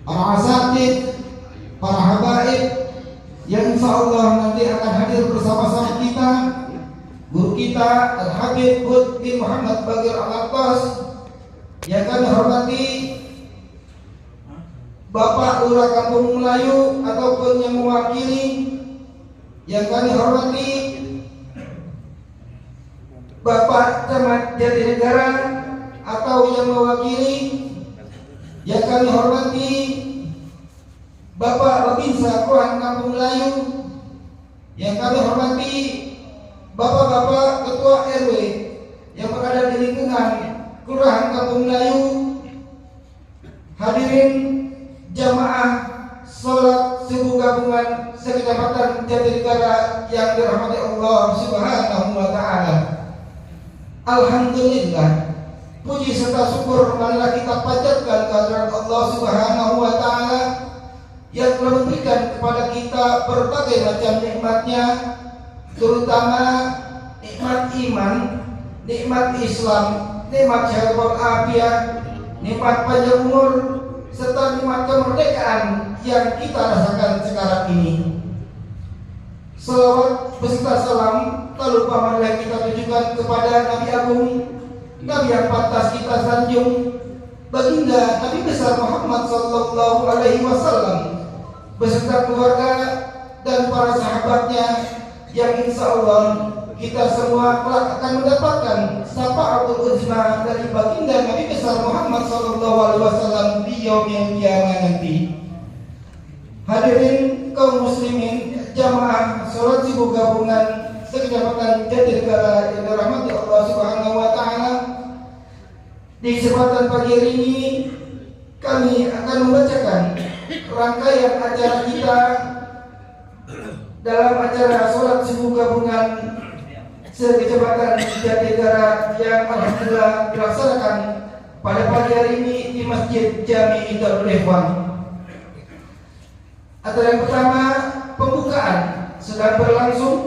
para asatid, para habaib yang insyaallah nanti akan hadir bersama-sama kita, guru kita Al-Habib Hud bin Muhammad Bagir Al-Attas, yang kami hormati Bapak Lurah Kampung Melayu ataupun yang mewakili, yang kami hormati Bapak Camat Jatinegara atau yang mewakili, yang kami hormati Bapak Babinsa Kelurahan Kampung Melayu, yang kami hormati Bapak-bapak Ketua RW yang berada di lingkungan Kelurahan Kampung Melayu, hadirin jamaah sholat subuh gabungan sekecamatan Jatinegara yang dirahmati Allah Subhanahu wa Ta'ala. Alhamdulillah, puji serta syukur marilah kita panjatkan kehadirat Allah Subhanahu wa Ta'ala yang telah memberikan kepada kita berbagai macam nikmatnya, terutama nikmat iman, nikmat Islam, nikmat syahadat walafiat, nikmat panjang umur, serta nikmat kemerdekaan yang kita rasakan sekarang ini. Salawat beserta salam tak lupa marilah kita tujukan kepada Nabi Agung, Nabi yang pantas kita sanjung, baginda Nabi besar Muhammad sallallahu alaihi wasallam beserta keluarga dan para sahabatnya, yang insya Allah kita semua kelak akan mendapatkan syafaatul uzma dari baginda Nabi besar Muhammad sallallahu alaihi wasallam di yaumil qiyamah nanti. Hadirin kaum muslimin, jamaah sholat subuh gabungan sekecamatan Jatinegara yang dirahmati Allah Subhanahu wa Ta'ala, di kesempatan pagi hari ini kami akan membacakan rangkaian acara kita dalam acara sholat subuh gabungan sekecamatan Jatinegara yang alhamdulillah dilaksanakan pada pagi hari ini di Masjid Jami Darul Ikhwan. Acara yang pertama pembukaan sedang berlangsung.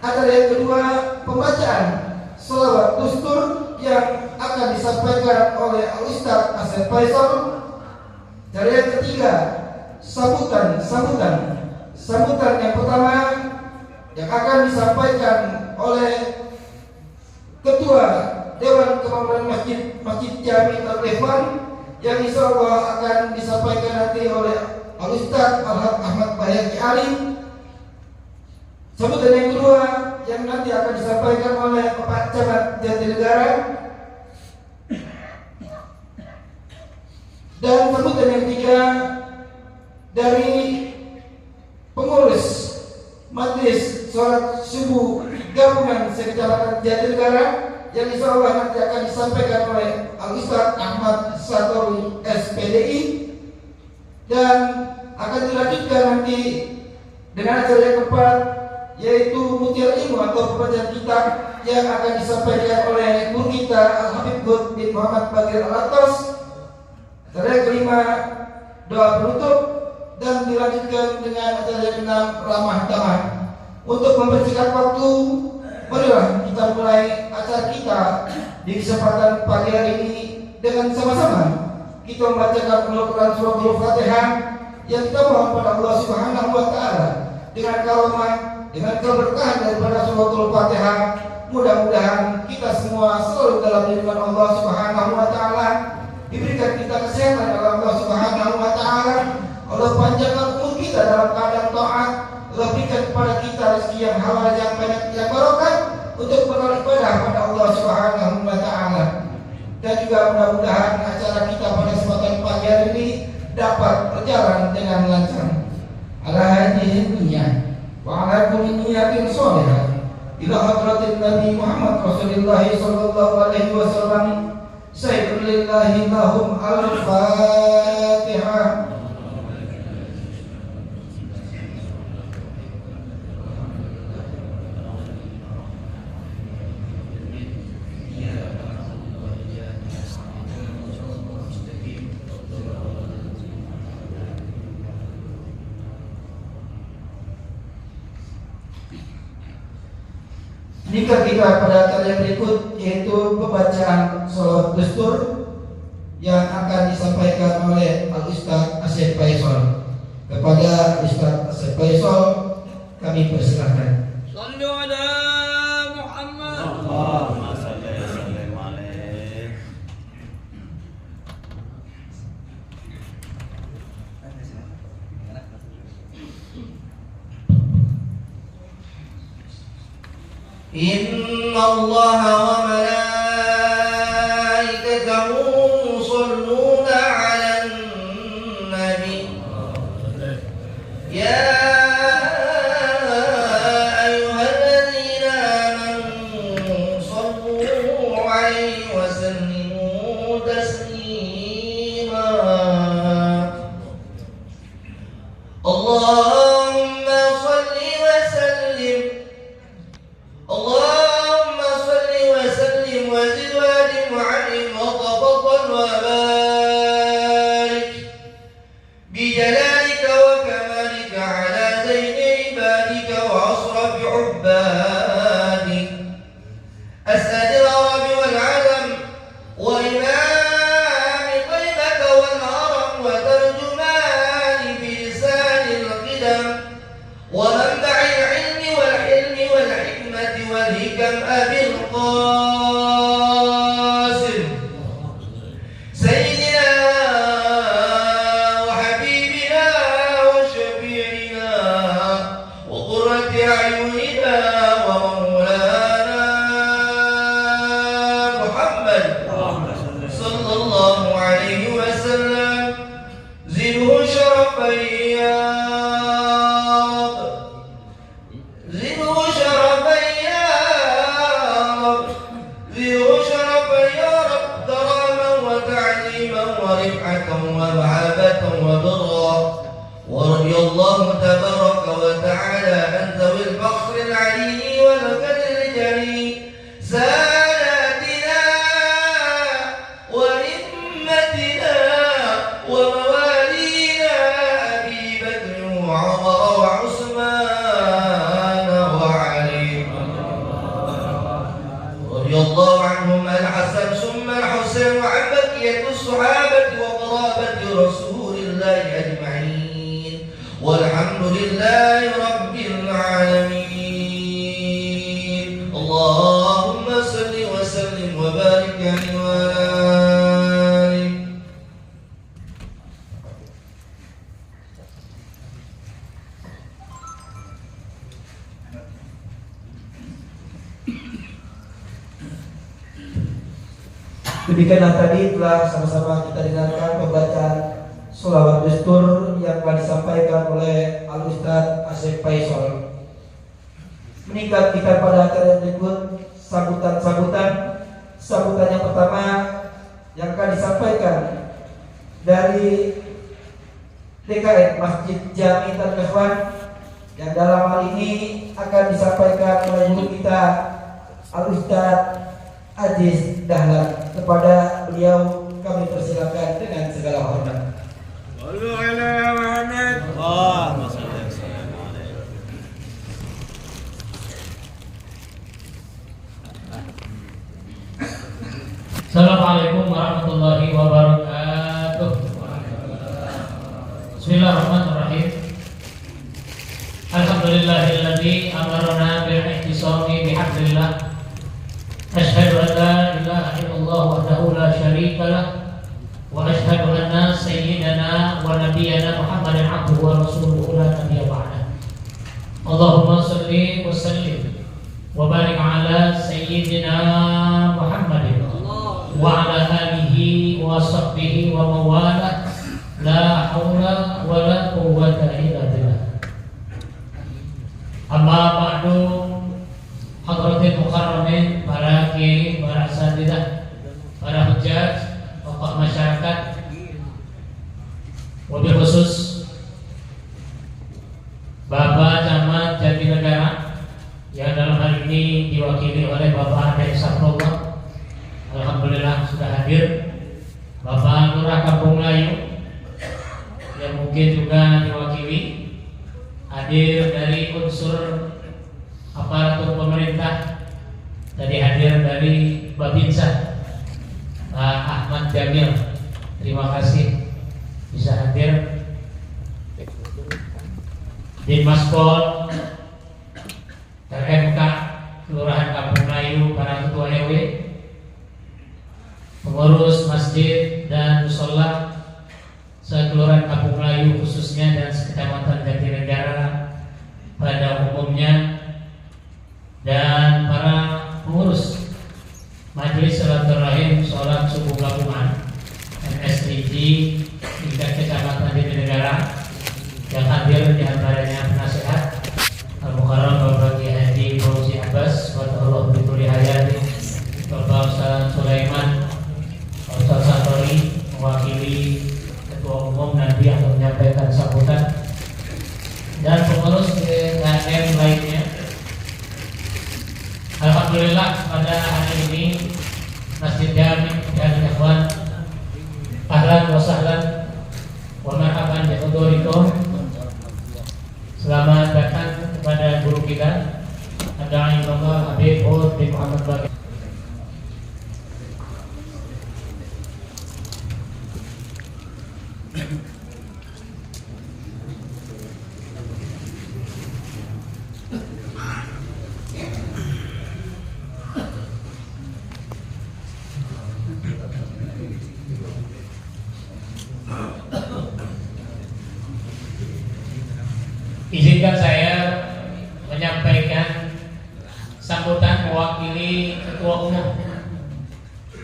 Acara yang kedua pembacaan sholawat dustur yang akan disampaikan oleh Al-Ustaz Asep Faisal. Acara yang ketiga sambutan yang pertama yang akan disampaikan oleh Ketua Dewan Kemakmuran Masjid Jami Darul Ikhwan, yang insya Allah akan disampaikan nanti oleh Al-Ustaz Ahmad Bayaki Ali. Sambutan yang kedua yang nanti akan disampaikan oleh Bapak Camat Jatinegara, dan sambutan yang ketiga dari pengurus Majelis Sholat Subuh Gabungan sekecamatan Jatinegara, yang insya Allah nanti akan disampaikan oleh Al-Ustaz Ahmad Satori SPDI, dan akan dilanjutkan nanti dengan acara yang keempat, yaitu Mutiara Ilmu atau pembacaan kitab yang akan disampaikan oleh guru kita Al-Habib Hud bin Muhammad Bagir Al-Attas. Acara yang kelima doa penutup, dan dilanjutkan dengan acara yang keenam ramah tamah. Untuk mempersingkat waktu, marilah kita mulai acara kita di kesempatan pagi hari ini dengan sama-sama kita membacakan Al-Quran surah Al-Fatihah yang kita mohon pada Allah Subhanahu wa Ta'ala dengan karomah, dengan keberkahan daripada surah Al-Fatihah. Mudah-mudahan kita semua selalu dalam lindungan Allah Subhanahu wa Ta'ala, diberikan kita kesehatan oleh Allah Subhanahu wa Ta'ala, Allah panjangkan umur kita dalam keadaan taat, Allah berikan kepada kita rezeki yang halal, yang banyak, yang barokah untuk beribadah pada Allah Subhanahu wa Ta'ala. Dan juga mudah-mudahan acara kita pada kesempatan pagi hari ini dapat berjalan dengan lancar. Ala hadhihi niyyah wa ala kulli niyyatin shalihah ila hadratin Nabi Muhammad Rasulullah sallallahu alaihi wasallam. Sayyidul lillahi lahum al-Fatihah. Nikah kita pada acara yang berikut, yaitu pembacaan sholawat dustur yang akan disampaikan oleh Al-Ustaz Asy Faisal. Kepada Ustaz Asy Faisal kami persilahkan. Sallu ala Muhammad. Allahumma salli wa sallim alaihi. Inna Allah wa malaikatahu yusholluna 'alan nabi. Ya ayyuhalladzina amanu shallu 'alaihi wa sallimu taslima. Allahumma shalli wa sallim اللهم صل وسلم وزد وادم وعلم وتفضل وبارك بجلالك وكمالك على زين عبادك وأشرف عبادك أسد العرب والعجم وإمام طيبة والهرم وترجمان بلسان القدم ومنبع العلم والحلم والحكمة والهكم أبي القاسم سيدنا وحبيبنا وشفيعنا وقرة أعيننا ومولانا محمد صلى الله عليه وسلم زده شرفا يا ومحبة وبرا ورضي الله تبارك وتعالى عن ذوي الفخر العلي والقدر الجليل ساداتنا ونعمتنا وموالينا أبي بكر وعمر وعثمان وعلي رضي الله عنهم الحسن ثم الحسين وعن بقية الصحابة وقرابة رسول الله أجمعين والحمد لله رب العالمين. اللهم صل وسلم وبارك عليه وعلى آله. Demikianlah tadi telah sama-sama kita dengarkan pembacaan sholawat dustur yang telah disampaikan oleh Al-Ustaz Asy Faisal. Meningkat kita pada acara berikut sambutan yang pertama yang akan disampaikan dari DKM Masjid Jami Al-Ikhwan yang dalam hal ini akan disampaikan oleh guru kita Al-Ustaz Aziz Dahlan. Kepada beliau kami persilakan dengan segala hormat. Sallu ala Muhammad. Allahumma salli wa sallim alaihi. Assalamualaikum warahmatullahi wabarakatuh. Bismillahirrahmanirrahim. Alhamdulillahilladzi amarna bil ihtisami bihablillah. Asyhadu an la ilaha illallah wahdahu la syarika lah wa asyhadu anna sayyidana wa nabiyyana Muhammadan abduhu wa rasuluhu la nabiyya ba'da. Allahumma shalli wa sallim wa barik ala sayyidina Muhammadin wa ala alihi wa sahbihi wa mawalah la haula wa la quwwata illa billah. Amma ba'du. Hadratil mukarramin, para kiai, para asatidzah, para hujjaj, tokoh masyarakat, wabil khusus Bapak Camat Jatinegara yang dalam hal ini diwakili oleh Bapak Ade Saprullah. Alhamdulillah sudah hadir. Bapak Lurah Kampung Melayu yang mungkin juga diwakili, hadir dari unsur aparatur pemerintah, tadi hadir dari Babinsa Pak Ahmad Jamil terima kasih bisa hadir. Dinmaspol RMK Kelurahan Kampung Melayu, para ketua RW, pengurus masjid dan mushola se-Kelurahan Kampung Melayu khususnya dan sekecamatan Jatinegara pada umumnya, dan para pengurus Majelis Silaturahim Sholat Subuh Gabungan MSTG tingkat kecamatan Jatinegara yang hadir, di antaranya penasihat Al-Mukarram Bapak Kiai Haji Fauzi Abbas, Allah Bikuli Hayati, Bapak Ustaz Sulaiman, Ustaz Satori mewakili Ketua Umum nanti akan menyampaikan sambutan, dan pengurus DKM lainnya. Alhamdulillah pada hari ini Masjid Jami dan Ikhwan ahlan wa sahlan wa marhaban bi hudurikum. Selamat datang kepada guru kita Ad-Da'i Bapak Habib Hud bin Muhammad Bagir. Izinkan saya menyampaikan sambutan mewakili Ketua Umum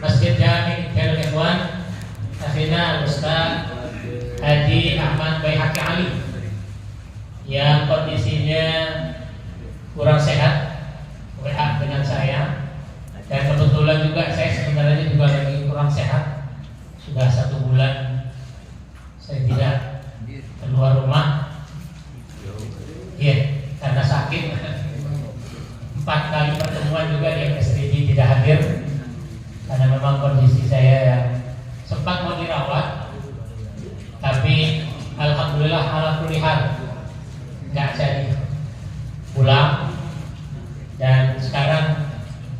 Masjid Jami Khairul Ikhwan Akhina Al-Ustaz Haji Ahmad Baihaqi Ali yang kondisinya kurang sehat, WA dengan saya, dan kebetulan juga saya sebenarnya juga lagi kurang sehat. Sudah 1 bulan saya tidak keluar rumah. Iya, karena sakit. 4 kali pertemuan juga di MSTG tidak hadir karena memang kondisi saya yang sempat mau dirawat, tapi alhamdulillah ala kulli hal nggak jadi pulang. Dan sekarang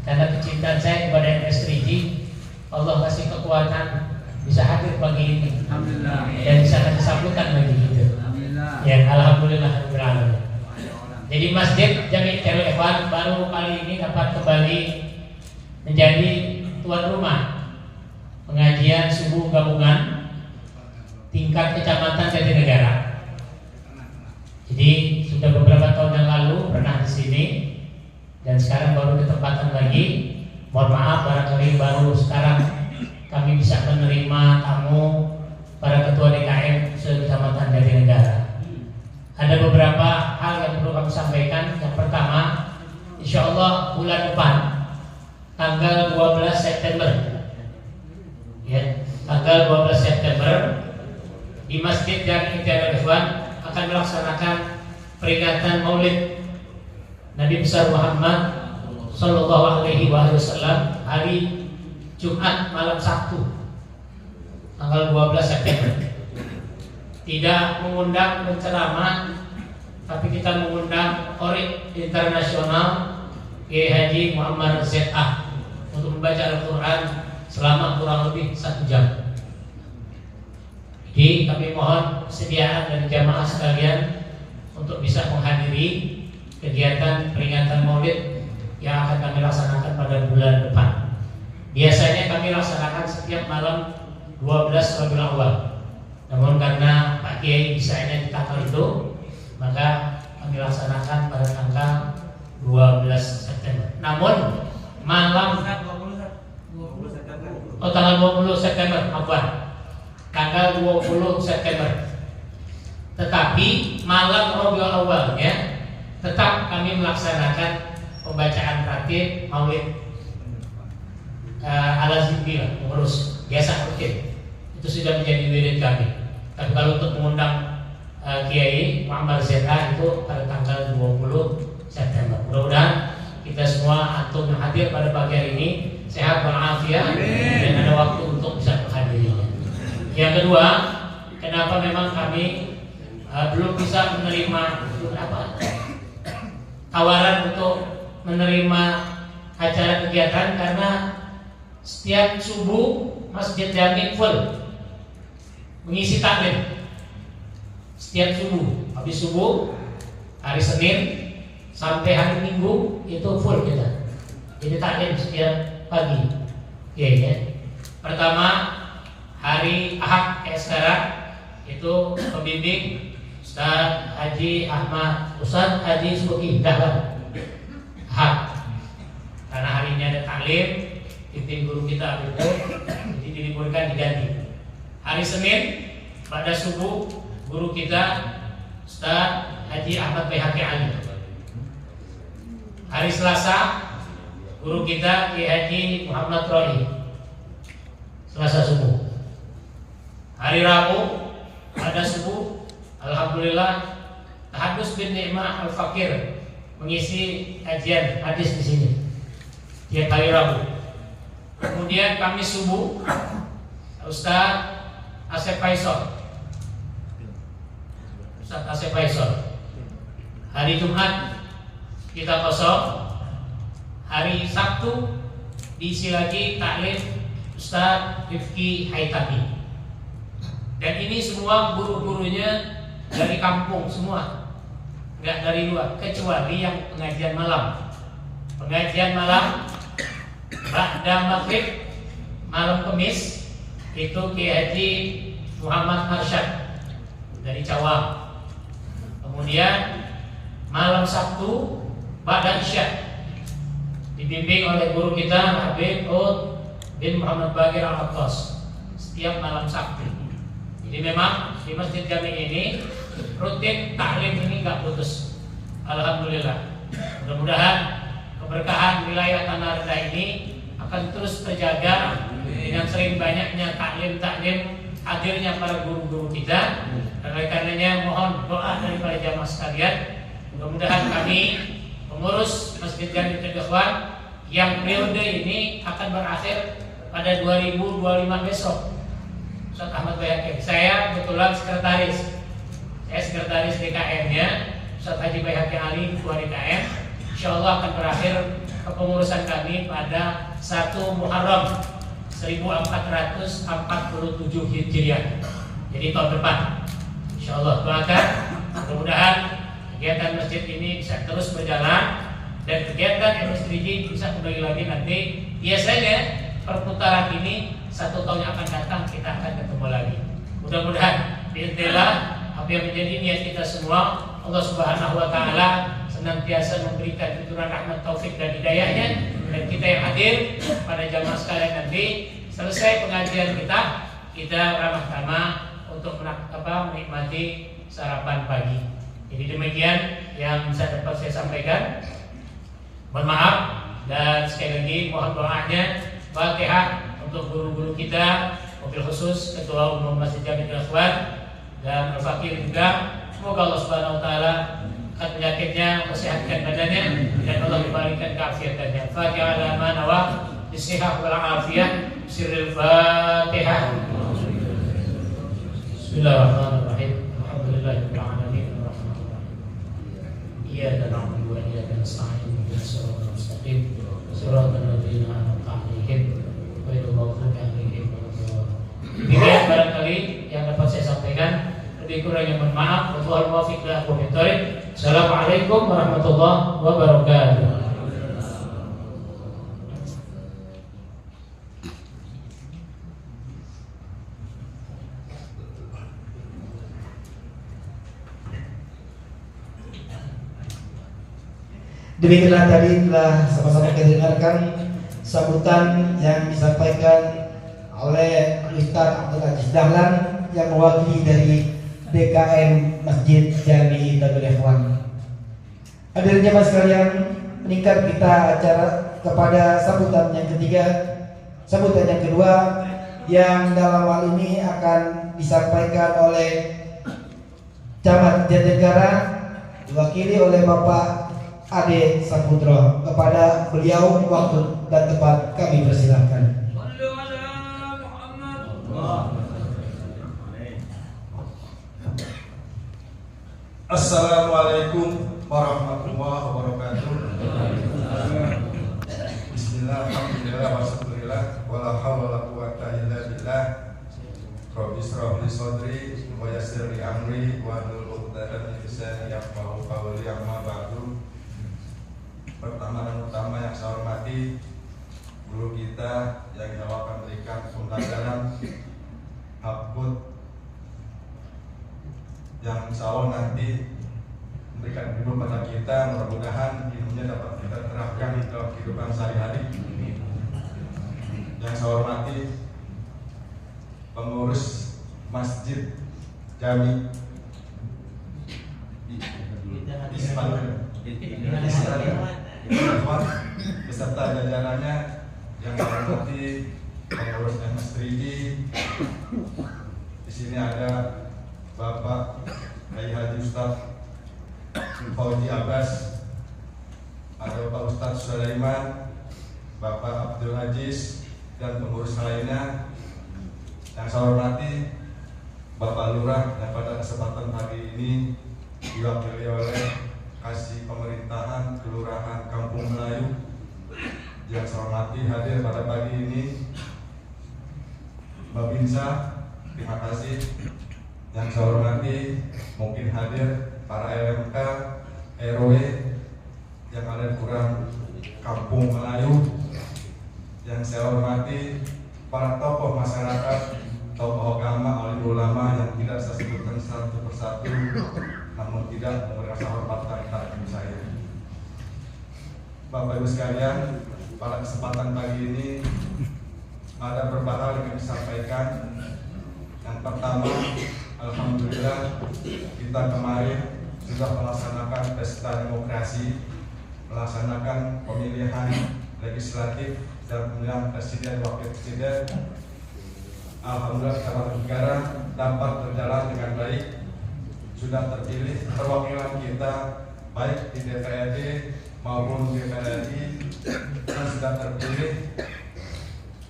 karena kecintaan saya kepada MSTG, Allah kasih kekuatan bisa hadir pagi ini dan bisa kasih sambutan lagi gitu. Ya, alhamdulillah beralamin. Jadi Masjid Jami Khairul Ikhwan baru kali ini dapat kembali menjadi tuan rumah pengajian subuh gabungan tingkat kecamatan Jatinegara. Jadi sudah beberapa tahun yang lalu pernah di sini dan sekarang baru ketempatan lagi. Mohon maaf barangkali baru sekarang kami bisa menerima tamu para ketua DKM se-Kecamatan Jatinegara. Ada beberapa hal yang perlu kami sampaikan. Yang pertama, insya Allah bulan depan tanggal 12 September ya, tanggal 12 September di Masjid Jami Khairul Ikhwan akan melaksanakan peringatan Maulid Nabi besar Muhammad Sallallahu Alaihi Wasallam hari Jumat malam Sabtu tanggal 12 September. Tidak mengundang penceramah, tapi kita mengundang Qori internasional Kiai Haji Muhammad ZA untuk membaca Al-Quran selama kurang lebih 1 jam. Jadi kami mohon kesediaan dari jamaah sekalian untuk bisa menghadiri kegiatan peringatan Maulid yang akan kami laksanakan pada bulan depan. Biasanya kami laksanakan setiap malam 12 Rabiul Awal. Namun karena Pak Kiai bisanya di tanggal itu, maka kami laksanakan pada tanggal 12 September. Namun malam tanggal 20 September, tanggal 20 September. Tetapi malam Rabiul Awal ya, tetap kami melaksanakan pembacaan ratib Maulid Al-Zikri, pengurus biasa rutin. Itu sudah menjadi wirid kami. Tapi kalau untuk mengundang Kiai Muhammad ZA itu pada tanggal 20 September. Mudah-mudahan kita semua antum yang hadir pada pagi hari ini sehat walafiat dan ada waktu untuk bisa menghadirinya. Yang kedua, kenapa memang kami belum bisa menerima tawaran untuk menerima acara kegiatan, karena setiap subuh Masjid Jami full. mengisi taklim setiap subuh. Habis subuh hari Senin sampai hari Minggu itu full kita. Jadi taklim setiap pagi. Ya. Pertama hari Ahad kayak sekarang itu pembimbing Ustaz Haji Ahmad, Ustaz Haji Subuki Dahlan. Ahad. Karena harinya ada taklim, pimpin guru kita itu, jadi diliburkan diganti. Hari Senin pada subuh guru kita Ustaz Haji Ahmad Bayhaqi Ali. Hari Selasa guru kita Kiai Haji Muhammad Roi. Selasa subuh. Hari Rabu pada subuh alhamdulillah Tahadus bin Ni'mah Al-Fakir mengisi kajian hadis di sini tiap hari Rabu. Kemudian Kamis subuh Ustaz Asep Faisal. Ustaz Asep Faisal. Hari Jumat kita kosong. Hari Sabtu diisi lagi taklim Ustaz Rifki Haitami. Dan ini semua guru-gurunya dari kampung semua, nggak dari luar, kecuali yang pengajian malam. Pengajian malam ba'da maghrib malam Kamis itu Kiai Haji Muhammad Arsyad dari Cawang. Kemudian malam Sabtu ba'da Isya dibimbing oleh guru kita Habib Ud bin Muhammad Bagir Al-Attas setiap malam Sabtu. Jadi memang di Masjid Jami ini rutin taklim ini nggak putus. Alhamdulillah. Mudah-mudahan keberkahan wilayah Tanah Rendah ini akan terus terjaga dengan sering banyaknya taklim hadirnya para guru-guru kita. Dan oleh karenanya mohon doa dari para jamaah sekalian. Mudah-mudahan kami pengurus Masjid Jami Ikhwan yang periode ini akan berakhir pada 2025 besok. Ustaz Ahmad Bayhaqi. Saya kebetulan sekretaris. Saya sekretaris DKM-nya. Ustaz Haji Bayhaqi Ali Ketua DKM. Insyaallah akan berakhir kepengurusan kami pada 1 Muharram 1447 Hijriah. Jadi tahun depan. Insyaallah doakan mudah-mudahan kegiatan masjid ini bisa terus berjalan dan kegiatan MSDG bisa kembali lagi nanti. Biasanya perputaran ini 1 tahun yang akan datang kita akan ketemu lagi. Mudah-mudahan biidznillah apa yang menjadi niat kita semua Allah Subhanahu wa taala senantiasa memberikan tuntunan rahmat taufik dan hidayahnya, dan kita yang hadir pada jamaah sekalian nanti selesai pengajian kita ramah tamah untuk menikmati sarapan pagi. Jadi demikian yang bisa dapat saya sampaikan. Mohon maaf dan sekali lagi mohon doanya. Fatihah untuk guru-guru kita, mobil khusus Ketua Umum Masjid Jami Ikhwan dan Al-Fakir juga. Semoga Allah Subhanahu wa taala angkat penyakitnya, mensehatkan badannya dan Allah memberikan keafiatannya. Fatihah ala ma nawa bisihah wal afiyah. Sirril Fatihah. Bismillahirrahmanirrahim. Alhamdulillahirabbil alamin. Iyyaka na'budu wa iyyaka nasta'in. Ihdinas siratal mustaqim. Siratal ladzina an'amta 'alaihim ghairil maghdubi 'alaihim waladdallin. Demikian barangkali yang dapat saya sampaikan. Lebih kurangnya mohon maaf. Wallahul muwaffiq ila aqwamit thoriq. Assalamualaikum warahmatullahi wabarakatuh. Demikianlah tadi telah sama-sama kita dengarkan sambutan yang disampaikan oleh Ustaz Abdul Aziz Dahlan yang mewakili dari DKM Masjid Jami Darul Ikhwan. Hadirin jemaah sekalian, meningkat kita acara kepada sambutan yang ketiga, sambutan yang kedua yang dalam hal ini akan disampaikan oleh Camat Jatinegara diwakili oleh Bapak Ade Saputro. Kepada beliau waktu dan tempat kami persilahkan. Assalamualaikum warahmatullahi wabarakatuh. Bismillah, alhamdulillah, wassalatu wala haula wala quwwata illa billah. Rabbi Israh li sadri wa yassir li amri wa hlul 'uqdatam min lisani yafqahu qawli. Amma ba'du. Pertama dan utama yang saya hormati guru kita yang akan berikan pembelajaran Hakut yang insya Allah nanti memberikan ilmu pada kita. Mudah-mudahan ilmunya dapat kita terapkan di dalam kehidupan sehari-hari. Yang saya hormati pengurus Masjid Jami beserta jajarannya, yang saya hormati pengurus MS3D. Di sini ada Bapak Kiai Haji Ustadz Fauzi Abbas, ada Bapak Ustadz Sulaiman, Bapak Abdul Aziz, dan pengurus lainnya. Yang saya hormati Bapak Lurah yang pada kesempatan pagi ini diwakili oleh Kasih Pemerintahan Kelurahan Kampung Melayu. Yang saya hormati hadir pada pagi ini Babinsa, terima kasih. Yang saya hormati mungkin hadir para LMK, RW yang ada di Kelurahan Kampung Melayu. Yang saya hormati para tokoh masyarakat, tokoh agama, alim ulama yang tidak saya sebutkan satu persatu, namun tidak memberikan hormat kepada saya. Bapak Ibu sekalian, pada kesempatan pagi ini ada beberapa hal yang disampaikan. Yang pertama, alhamdulillah kita kemarin sudah melaksanakan pesta demokrasi, melaksanakan pemilihan legislatif dan pemilihan presiden wakil presiden. Alhamdulillah kita negara dapat berjalan dengan baik. Sudah terpilih perwakilan kita baik di DPRD maupun DPR RI, dan sudah terpilih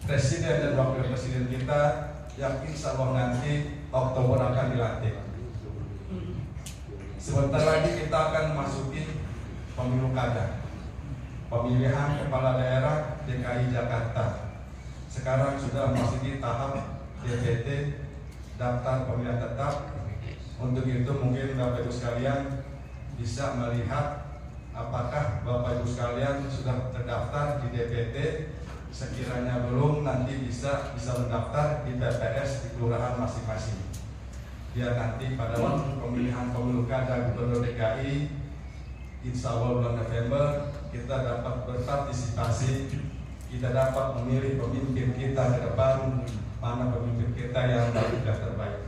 presiden dan wakil presiden kita yang insya Allah nanti Oktober akan dilantik. Sebentar lagi kita akan memasuki pemilu kada, pemilihan kepala daerah DKI Jakarta. Sekarang sudah memasuki tahap DPT, daftar pemilihan tetap. Untuk itu mungkin Bapak Ibu sekalian bisa melihat apakah Bapak Ibu sekalian sudah terdaftar di DPT. Sekiranya belum, nanti bisa mendaftar di TPS di kelurahan masing-masing. Biar nanti pada waktu pemilihan pemilu kada Gubernur DKI, insya Allah bulan November, kita dapat berpartisipasi, kita dapat memilih pemimpin kita ke depan, mana pemimpin kita yang sudah terbaik.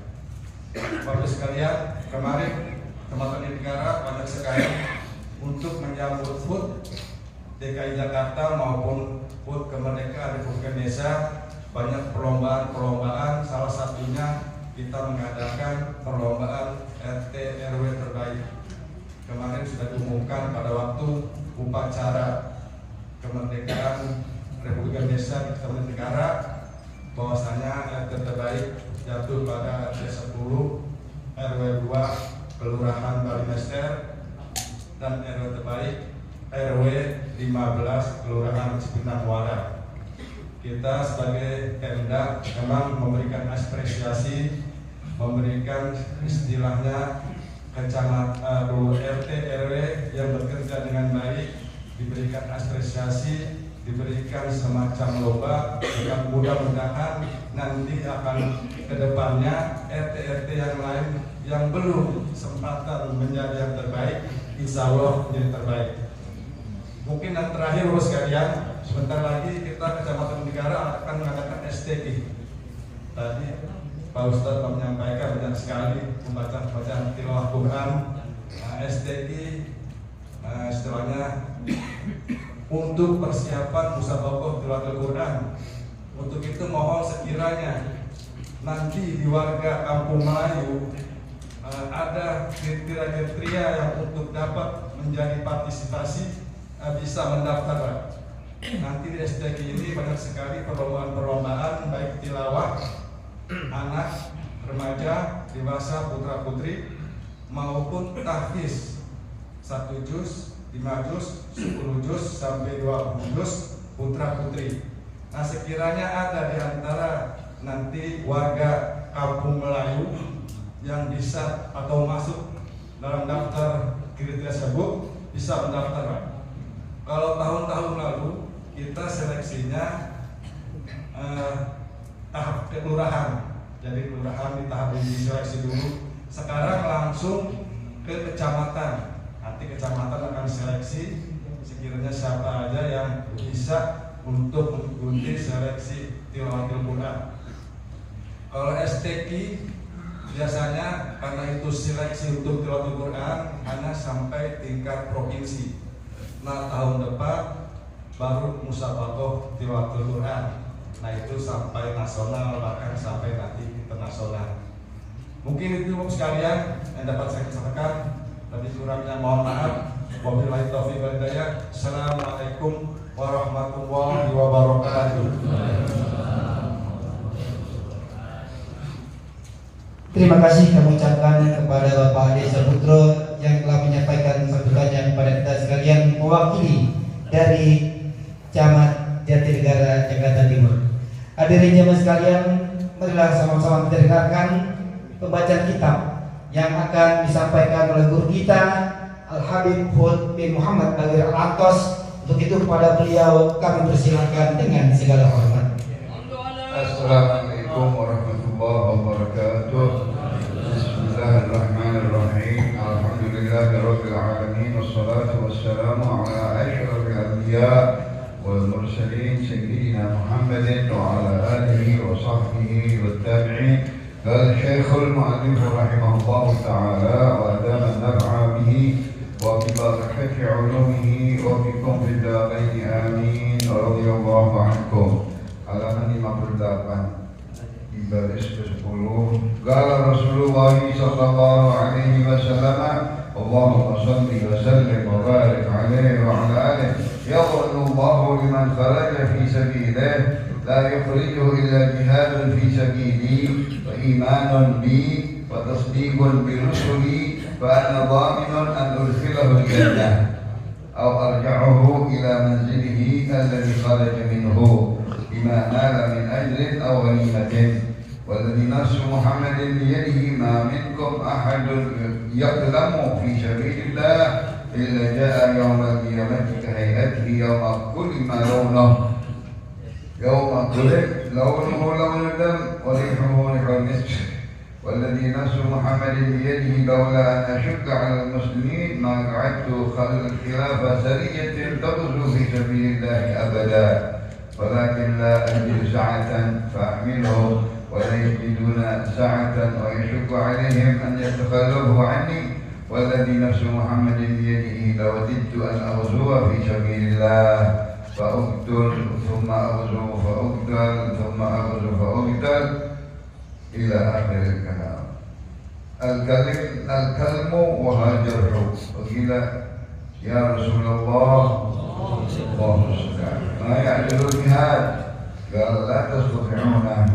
Bapak sekalian, kemarin teman-teman negara banyak sekali untuk menyambut HUT DKI Jakarta maupun HUT kemerdekaan Republik Indonesia, banyak perlombaan. Salah satunya kita mengadakan perlombaan RT RW terbaik. Kemarin sudah diumumkan pada waktu upacara kemerdekaan Republik Indonesia di Istana Negara bahwasanya RT terbaik jatuh pada RT 10 RW 2 Kelurahan Balimester, dan RW terbaik RW 15 Kelurahan Cipinang Muara. Kita sebagai Pemda memang memberikan apresiasi, memberikan istilahnya RT RW yang bekerja dengan baik, diberikan apresiasi, diberikan semacam lomba, yang mudah-mudahan nanti akan kedepannya RT-RT yang lain yang belum kesempatan menjadi yang terbaik, insya Allah menjadi terbaik. Mungkin yang terakhir Bapak sekalian, sebentar lagi kita Kecamatan Negara akan mengadakan STQ. Tadi Pak Ustadz menyampaikan banyak sekali pembacaan tilawah Quran. STQ istilahnya untuk persiapan musabaqah tilawatul Quran. Untuk itu mohon sekiranya nanti di warga Kampung Melayu ada kriteria-kriteria yang untuk dapat menjadi partisipasi bisa mendaftar. Nanti di STQ ini banyak sekali perlombaan baik tilawah anak, remaja, dewasa, putra putri maupun tahfiz 1 juz, 5 juz, 10 juz sampai 20 juz putra putri. Nah sekiranya ada di antara nanti warga kampung Melayu yang bisa atau masuk dalam daftar kriteria tersebut bisa mendaftar, Pak. Kalau tahun-tahun lalu kita seleksinya tahap kelurahan, jadi kelurahan di tahap ini seleksi dulu. Sekarang langsung ke kecamatan. Nanti kecamatan akan seleksi sekiranya siapa aja yang bisa untuk mengikuti seleksi tilawatil Quran. Kalau STQ biasanya karena itu seleksi untuk tilawatil Quran hanya sampai tingkat provinsi. Nah, tahun depan baru musabaqah tilawatil Quran. Nah, itu sampai nasional, bahkan sampai nanti internasional. Mungkin itu sekalian yang dapat saya sampaikan. Lebih kurangnya mohon maaf. Wabillahi taufiq wal hidayah. Assalamualaikum warahmatullahi wabarakatuh. Terima kasih kami ucapkan kepada Bapak Ade Saputro yang telah menyampaikan sambutannya kepada kita sekalian mewakili dari Camat Jatinegara, Jakarta Timur. Hadirin jemaah sekalian, marilah sama-sama kita dengarkan pembacaan kitab yang akan disampaikan oleh guru kita Al-Habib Hud bin Muhammad Al-Antos. Untuk itu kepada beliau kami persilakan dengan segala hormat. Assalamualaikum warahmatullahi wabarakatuh. Bismillahirrahmanirrahim. Alhamdulillahirabbil alamin wassalatu wassalamu ala asyrafil anbiya wal mursalin sayyidina Muhammadin wa ala alihi wa sahbihi wat tabi'in. Qala Syekhul Mu'allif rahimahullahu taala wa adama naf'a bihi wa bi barakati 'ulumihi wa bikum fid darain amin. Radhiyallahu ankum. Halaman 58 di baris ke-10. Qala Rasulullah sallallahu alaihi wasallam, Allahumma shalli wa sallim wa barik alaihi wa ala alihi. Yaqulu Allahu liman kharaja fi sabilihi la yukhrijuhu illa jihadun fi sabili wa imanun bi wa tasdiqun bi rusuli fa ana dhaminun an udkhilahu al-jannah aw arja'uhu ila manzilihi alladhi kharaja minhu bima nala min ajrin aw ghanimatin. Walladhi nafsu Muhammadin biyadihi ma minkum ahadun yaqlamu fi sabilillah illa jaa yawmal qiyamati ka hayatihi yawma kulima lawnuhu yawma kulima lawnuhu lawnu dam wa rihuhu rihul misk. Walladhi nafsu Muhammadin biyadihi lawla an ashukka 'ala al-muslimin ma qa'adtu khilafa sariyatin taghzu fi sabilillah abada. ولكن لا أجد سعة فأحملهم ولا يجدون سعة ويشق عليهم أن يتخلفوا عني. والذي نفس محمد بيده لوددت أن أغزو في سبيل الله فأقتل ثم أغزو فأقتل ثم أغزو فأقتل إلى آخر الكلام. الكلم وها الجرح. وقيل يا رسول الله الله المستعان ما يعدل الجهاد؟ قال لا تستطيعونه.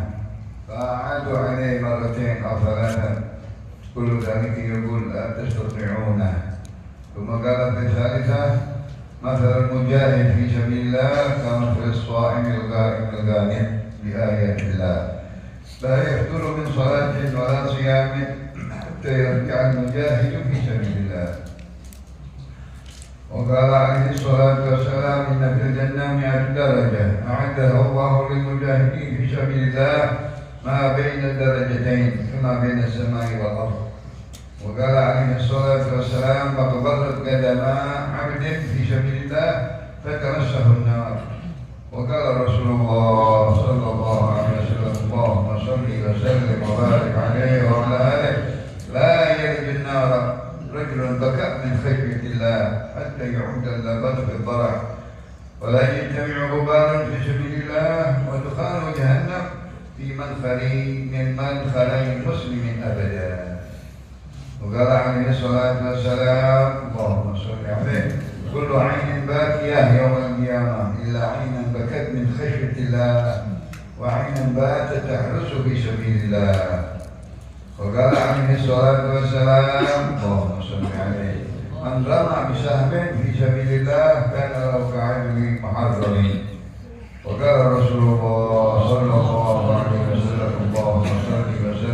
فأعادوا عليه مرتين أو ثلاثا كل ذلك يقول لا تستطيعونه. ثم قال في الثالثة مثل المجاهد في سبيل الله كمثل الصائم القائم الغانم بآيات الله لا يفتر من صلاة ولا صيام حتى يرجع المجاهد في سبيل الله. وقال عليه الصلاة والسلام إن في الجنة 100 درجة أعدها الله للمجاهدين في سبيل الله ما بين الدرجتين كما بين السماء والأرض. وقال عليه الصلاة والسلام فقبضت قدما عبد في سبيل الله فترشه النار. وقال رسول الله صلى الله عليه وسلم اللهم صل وسلم وبارك عليه وعلى آله لا يلج النار رجل بكى من خشية الله حتى يعود اللبن في الضرع ولا يجتمع غبار في سبيل الله ودخان جهنم في منخري من منخري مسلم أبدا. وقال عليه الصلاة والسلام اللهم صل عليه كل عين باكية يوم القيامة إلا عينا بكت من خشية الله وعينا باتت تحرس في سبيل الله. وقال عليه الصلاة والسلام اللهم صل عليه من رمى بسهم في سبيل الله كان له كعين محرم. وقال رسول الله صلى الله عليه وسلم اللهم صل وسلم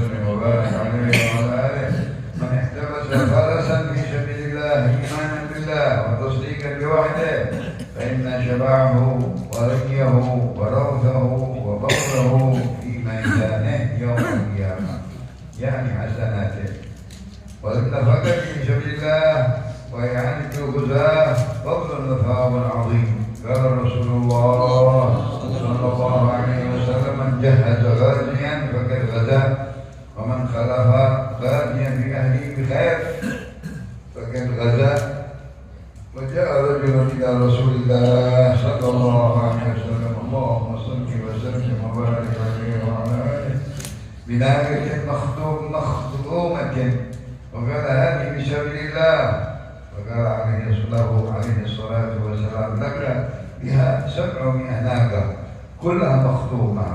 يعني حسناته. والنفقة في سبيل الله وإعانة الغزاة فضل وثواب عظيم. قال رسول الله صلى الله عليه وسلم: من جهز غازيا فقد غزا، ومن خلف غازيا في أهله بخير فقد غزا. وجاء رجل إلى رسول الله صلى الله عليه وسلم: اللهم صل وسلم وبارك عليه وعلى آله بناقة مخطومة، وقال: هذه في سبيل الله. وقال عليه الصلاة والسلام: لك بها 700 ناقة كلها مخطومة.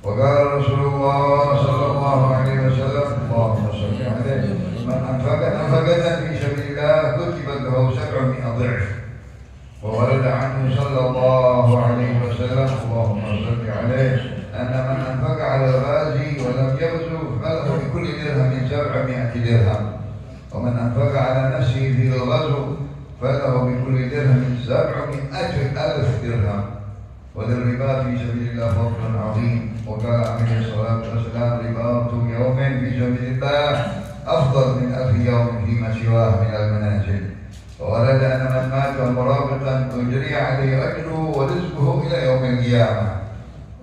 وقال رسول الله صلى الله عليه وسلم: اللهم صل عليه، من أنفق نفقة في سبيل الله كتبت له 700 ضعف. وورد عنه صلى الله عليه وسلم: اللهم صل عليه، أن من أنفق على الغازي ولم يغزو فله بكل درهم 700 درهم، ومن أنفق على نفسه في الغزو فله بكل درهم 700,000 درهم. وللرباط في سبيل الله فضل عظيم. وقال عليه الصلاة والسلام: رباط يوم في سبيل الله أفضل من 1000 يوم فيما سواه من المنازل. وورد أن من مات مرابطا أجري عليه أجره ورزقه إلى يوم القيامة،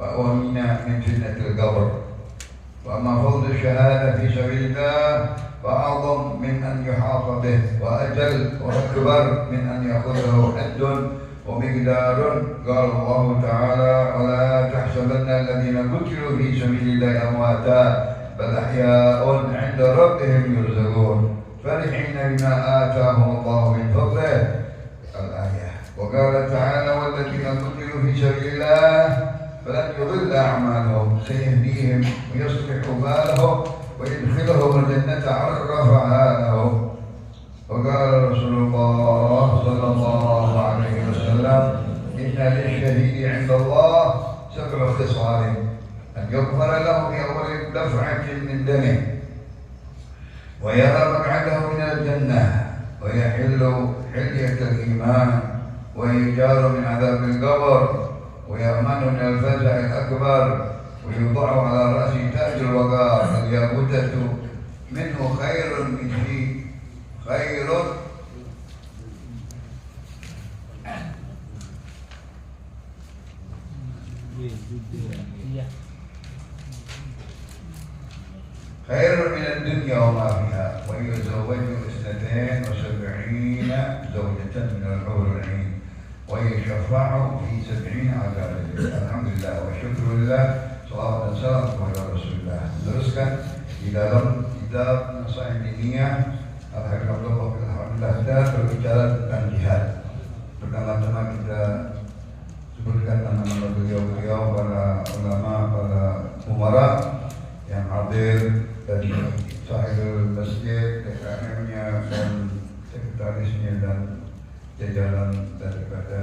وأمن من فتنة القبر. وأما فضل الشهادة في سبيل الله فأعظم من أن يحاط به، وأجل وأكبر من أن يأخذه حد ومقدار. قال الله تعالى: ولا تحسبن الذين قتلوا في سبيل الله أمواتا بل أحياء عند ربهم يرزقون فرحين بما آتاهم الله من فضله. الآية. وقال تعالى: والذين قتلوا في سبيل الله فلن يضل أعمالهم سيهديهم ويصلح بالهم ويدخلهم الجنة عرفها لهم. وقال رسول الله صلى الله عليه وسلم: إن للشهيد عند الله 7 خصال: أن يغفر له في أول دفعة من دمه، ويرى مقعده من الجنة، ويحل حلية الإيمان، ويجار من عذاب القبر، ويأمن من الفزع الأكبر، ويوضع على رأسه تاج الوقار الياقوتة منه خير من شيء خير من الدنيا وما فيها، ويزوج 72 زوجة من الحور العين، ويشفع في 70 عذاب. الحمد لله والشكر لله، salawat dan salam kepada Rasulullah. Teruskan di dalam kitab Nasaih Diniyah Alhamdulillah kita berbicara tentang jihad. Pertama-tama kita sebutkan nama-nama beliau-beliau, para ulama, para umara yang hadir, dari sahibul masjid, TKM-nya dan sekretarisnya dan jajaran daripada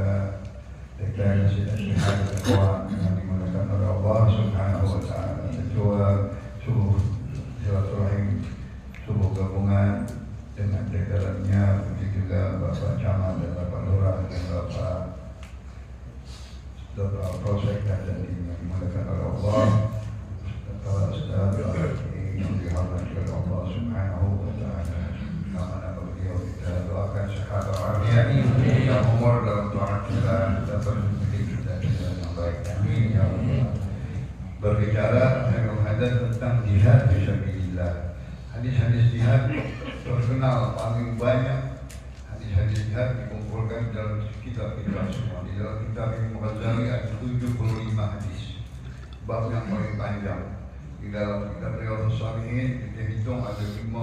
TKM Masjid Al-Jihad Al-Ikhwan yang dimuliakan oleh Allah Subhanahu wa Ta'ala. Ketua subuh silaturahim, subuh gabungan dengan jajarannya, begitu juga Bapak Camat dan Bapak Lurah dan Bapak Prosek dan yang dimuliakan oleh Allah. Para ustaz yang dihormati oleh Allah Subhanahu wa Ta'ala. Nama-nama beliau kita doakan sehat walafiat, yang umur dalam taat kita, dapat mendidik kita yang baik. Amin ya Allah. Berbicara tentang jihad fisabilillah. Hadis-hadis jihad terkenal paling banyak. Hadis-hadis jihad dikumpulkan dalam kitab-kitab semua. Di dalam kitab Imam Ghazali ada 75 hadis. Bab yang paling panjang. Di dalam kitab Riyadhus Shalihin kita hitung ada 50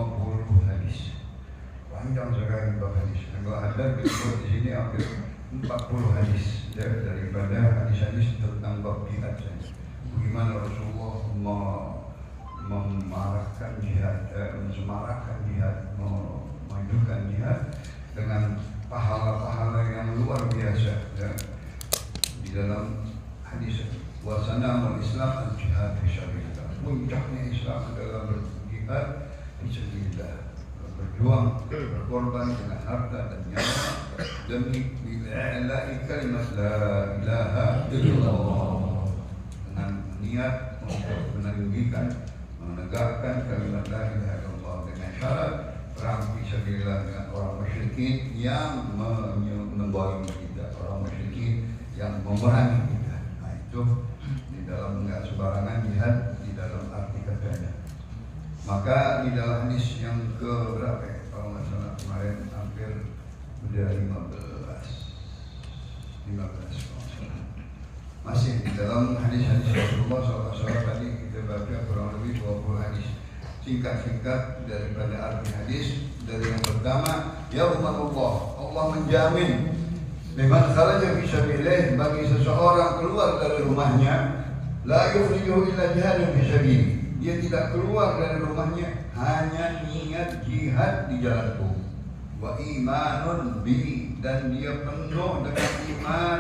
hadis. Panjang sekali bab hadis. Kalau ada disebut di sini hampir 40 hadis daripada hadis-hadis tentang bab jihad saja. Bagaimana Rasulullah memarahkan jihad, menyemarakkan jihad, memajukan jihad dengan pahala-pahala yang luar biasa. Di dalam hadis wasana Islam al-jihad fisabilillah. Puncaknya Islam adalah berjihad fisabilillah, berjuang, berkorban dengan harta dan nyawa demi ilahi kalimat la ilaha illallah, dengan niat untuk menegakkan menegakkan kalimat la ilaha illallah dengan syarat perang fisabilillah dengan orang musyrikin yang membohongi kita, orang musyrikin yang memerangi kita. Nah itu di dalam enggak sembarangan jihad di dalam arti katanya. Maka di dalam hadis yang ke berapa ya? Kalau nggak salah kemarin hampir udah 15. Masih di dalam hadis-hadis Rasulullah SAW tadi kita baca kurang lebih 20 hadis singkat-singkat daripada arti hadis. Dari yang pertama, ya Allah, Allah menjamin liman kharaja fi sabilillah, bagi seseorang keluar dari rumahnya, la yukhrijuhu illa jihadun fi sabilillah, dia tidak keluar dari rumahnya hanya niat jihad di jalanku, wa imanun bi, dan dia penuh dengan iman,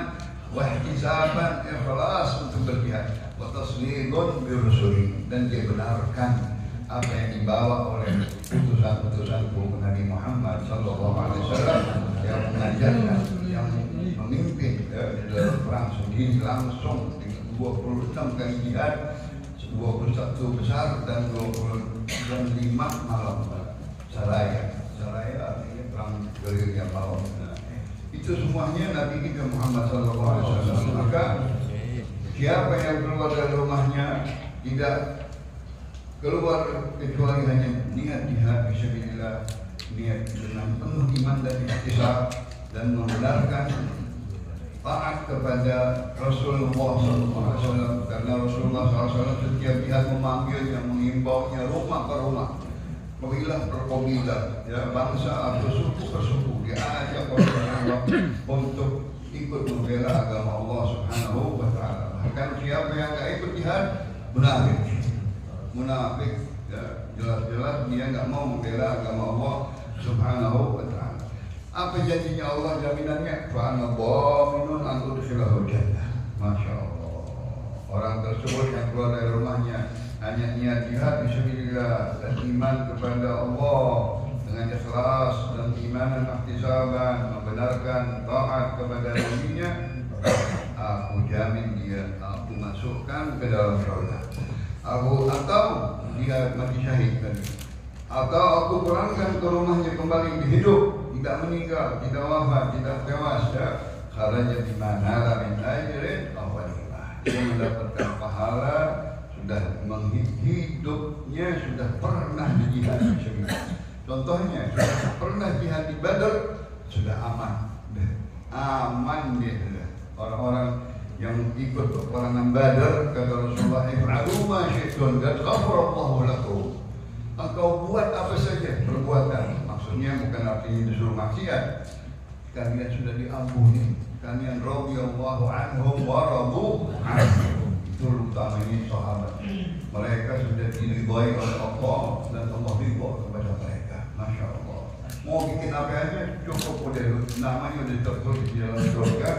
wa ihtisaban, ikhlas untuk berjihad, wa tasdiqun bi rusuli, dan dia benarkan apa yang dibawa oleh utusan-utusanku Nabi Muhammad SAW yang mengajarkan, yang memimpin di dalam perang sendiri langsung dengan 26 kali jihad, 21 besar dan 25 malam saraya. Saraya artinya perang gerilya malam. Itu semuanya Nabi kita Muhammad SAW. Maka siapa yang keluar dari rumahnya tidak keluar kecuali hanya niat jihad fisabilillah, niat dengan penuh iman dan ihtisab, dan membenarkan taat kepada Rasulullah SAW, karena Rasulullah SAW setiap jihad memanggilnya, mengimbaunya rumah per rumah, kabilah per kabilah, ya, bangsa atau suku per suku, diajak oleh Allah untuk ikut membela agama Allah Subhanahu wa Ta'ala. Bahkan siapa yang tidak ikut jihad munafik, ya, jelas-jelas dia nggak mau membela agama Allah Subhanahu wa Ta'ala. Apa janjinya Allah, jaminannya? Fa'ana dhaminun an udkhilahu jannah. Masya Allah. Orang tersebut yang keluar dari rumahnya hanya niat jihad fisabilillah dan iman kepada Allah dengan ikhlas dan iman dan ihtisaban, membenarkan taat kepada nabinya, aku jamin dia, aku masukkan ke dalam surga. Atau dia mati syahid tadi, atau aku pulangkan ke rumahnya kembali hidup, tidak meninggal, tidak wafat, tidak tewas, ya. Kharaja bimana min ajrin awalillah, dia mendapatkan pahala, sudah hidupnya sudah pernah di jihad fisabilillah. Contohnya sudah pernah jihad di Badar, sudah aman dia. Orang-orang yang ikut peperangan Badar, kata Rasulullah, if'alu ma syi'tum qad ghafarallahu lakum. Engkau buat apa saja perbuatan, maksudnya bukan artinya disuruh maksiat. Kalian sudah diampuni, kalian radhiyallahu anhum wa radu anhu. Itu utamanya sahabat. Mereka sudah diridhai oleh Allah dan Allah ridha kepada mereka. Masya Allah. Mau bikin apa aja cukup udah namanya udah tertulis di dalam surga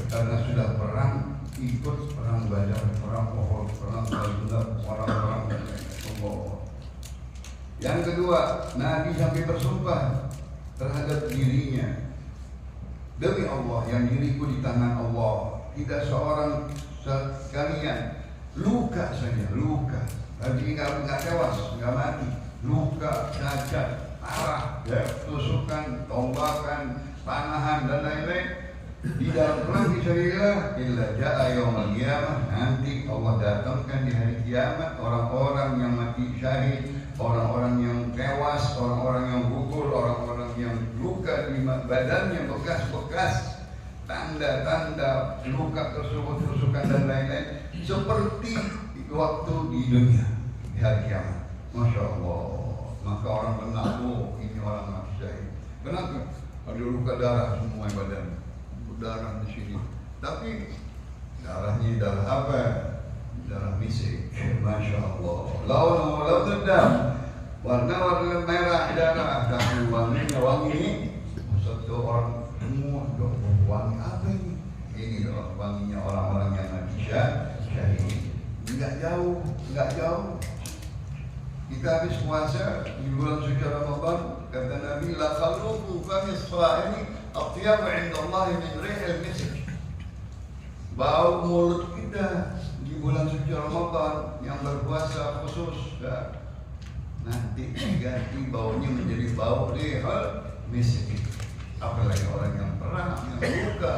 karena sudah perang, ikut perang Badar, perang Uhud, perang Badar, orang-orang Allah. Yang kedua, Nabi sampai bersumpah terhadap dirinya, demi Allah yang diriku di tangan Allah, tidak seorang sekalian luka saja, luka. Tadi nggak tewas, nggak mati, luka, cacat, arah, ya, tusukan, tombakan, panahan dan lain-lain di dalam perang fisabilillah illa jaa yaumul qiyamah, nanti Allah datangkan di hari kiamat orang-orang yang mati syahid, orang-orang yang tewas, orang-orang yang gugur, orang-orang yang luka di badannya, bekas-bekas tanda-tanda luka tersebut, tusukan dan lain-lain, seperti waktu di dunia di hari kiamat. Masya Allah. Maka orang benar, oh ini orang mati syahid. Kenapa? Ada luka darah semua badan, darah di sini. Tapi darahnya darah apa? Darah misik. Masya Allah. Laun dam, warna merah darah, tapi wangi. Satu orang semua dong wangi apa ini? Ini loh wanginya orang-orang yang mati syahid. Enggak jauh. Kita habis puasa di bulan suci Ramadan, kata Nabi, la khaluqu fami as-sa'imi atyab 'inda Allah min rihil misk. Bau mulut kita di bulan suci Ramadan yang berpuasa khusus, ya, nanti diganti baunya menjadi bau lihal miskin. Apalagi orang yang perang, yang luka,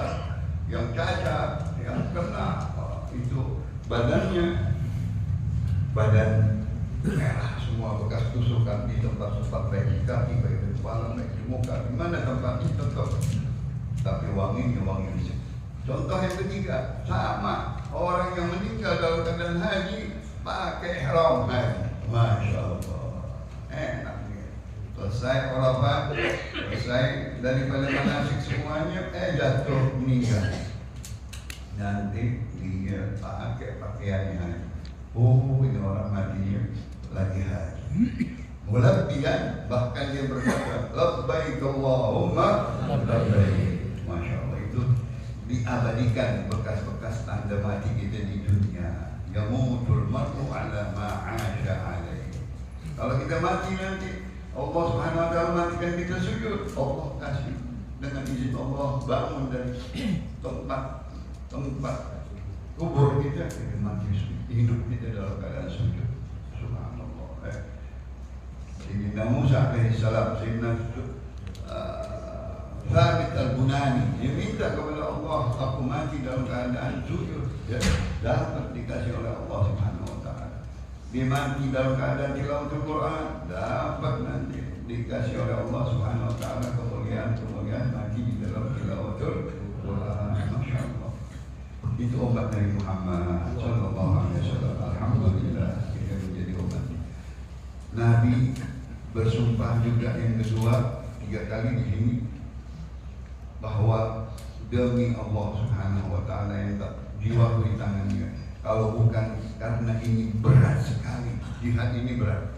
yang cacat, yang kena itu badan merah semua, bekas tusukan di tempat-tempat baik di kaki, baik di kepala, baik di muka, di mana tempatnya tetap, tapi wanginya wangi miskin. Contoh yang ketiga, sama orang yang meninggal dalam keadaan haji pakai ihram haji, masya Allah, enak nih. Selesai Arafah, selesai daripada manasik semuanya, jatuh meninggal. Nanti dia pakai pakaiannya haji. Oh, ini orang matinya lagi haji. Mulabbiyan, bahkan dia berkata, labbaik Allahumma labbaik. Masya Allah, itu diabadikan bekas-bekas tanda mati kita di dunia. Yamutul mar'u ala ma'asha alaihi. Kalau kita mati nanti, Allah Subhanahu wa ta'ala matikan kita sujud, Allah kasih dengan izin Allah bangun dari tempat kubur kita mati hidup kita dalam keadaan sujud. Subhanallah. Sayyidina Musa alaihissalam, Sayyidina Thabit al-Bunani, dia minta kepada Allah, aku mati dalam keadaan sujud, ya, dapat dikasih oleh Allah Subhanahu wa ta'ala. Dia mati dalam keadaan tilawatul Quran, dapat nanti dikasih oleh Allah Subhanahu wa ta'ala kemuliaan mati di dalam tilawatul Quran. Masya Allah. Itu umat Nabi Muhammad sallallahu alaihi wasallam. Alhamdulillah kita menjadi umat. Nabi bersumpah juga yang kedua 3 kali di sini bahwa demi Allah Subhanahu wa ta'ala yang tak jiwaku di tangannya, kalau bukan karena ini berat sekali, jihad ini berat.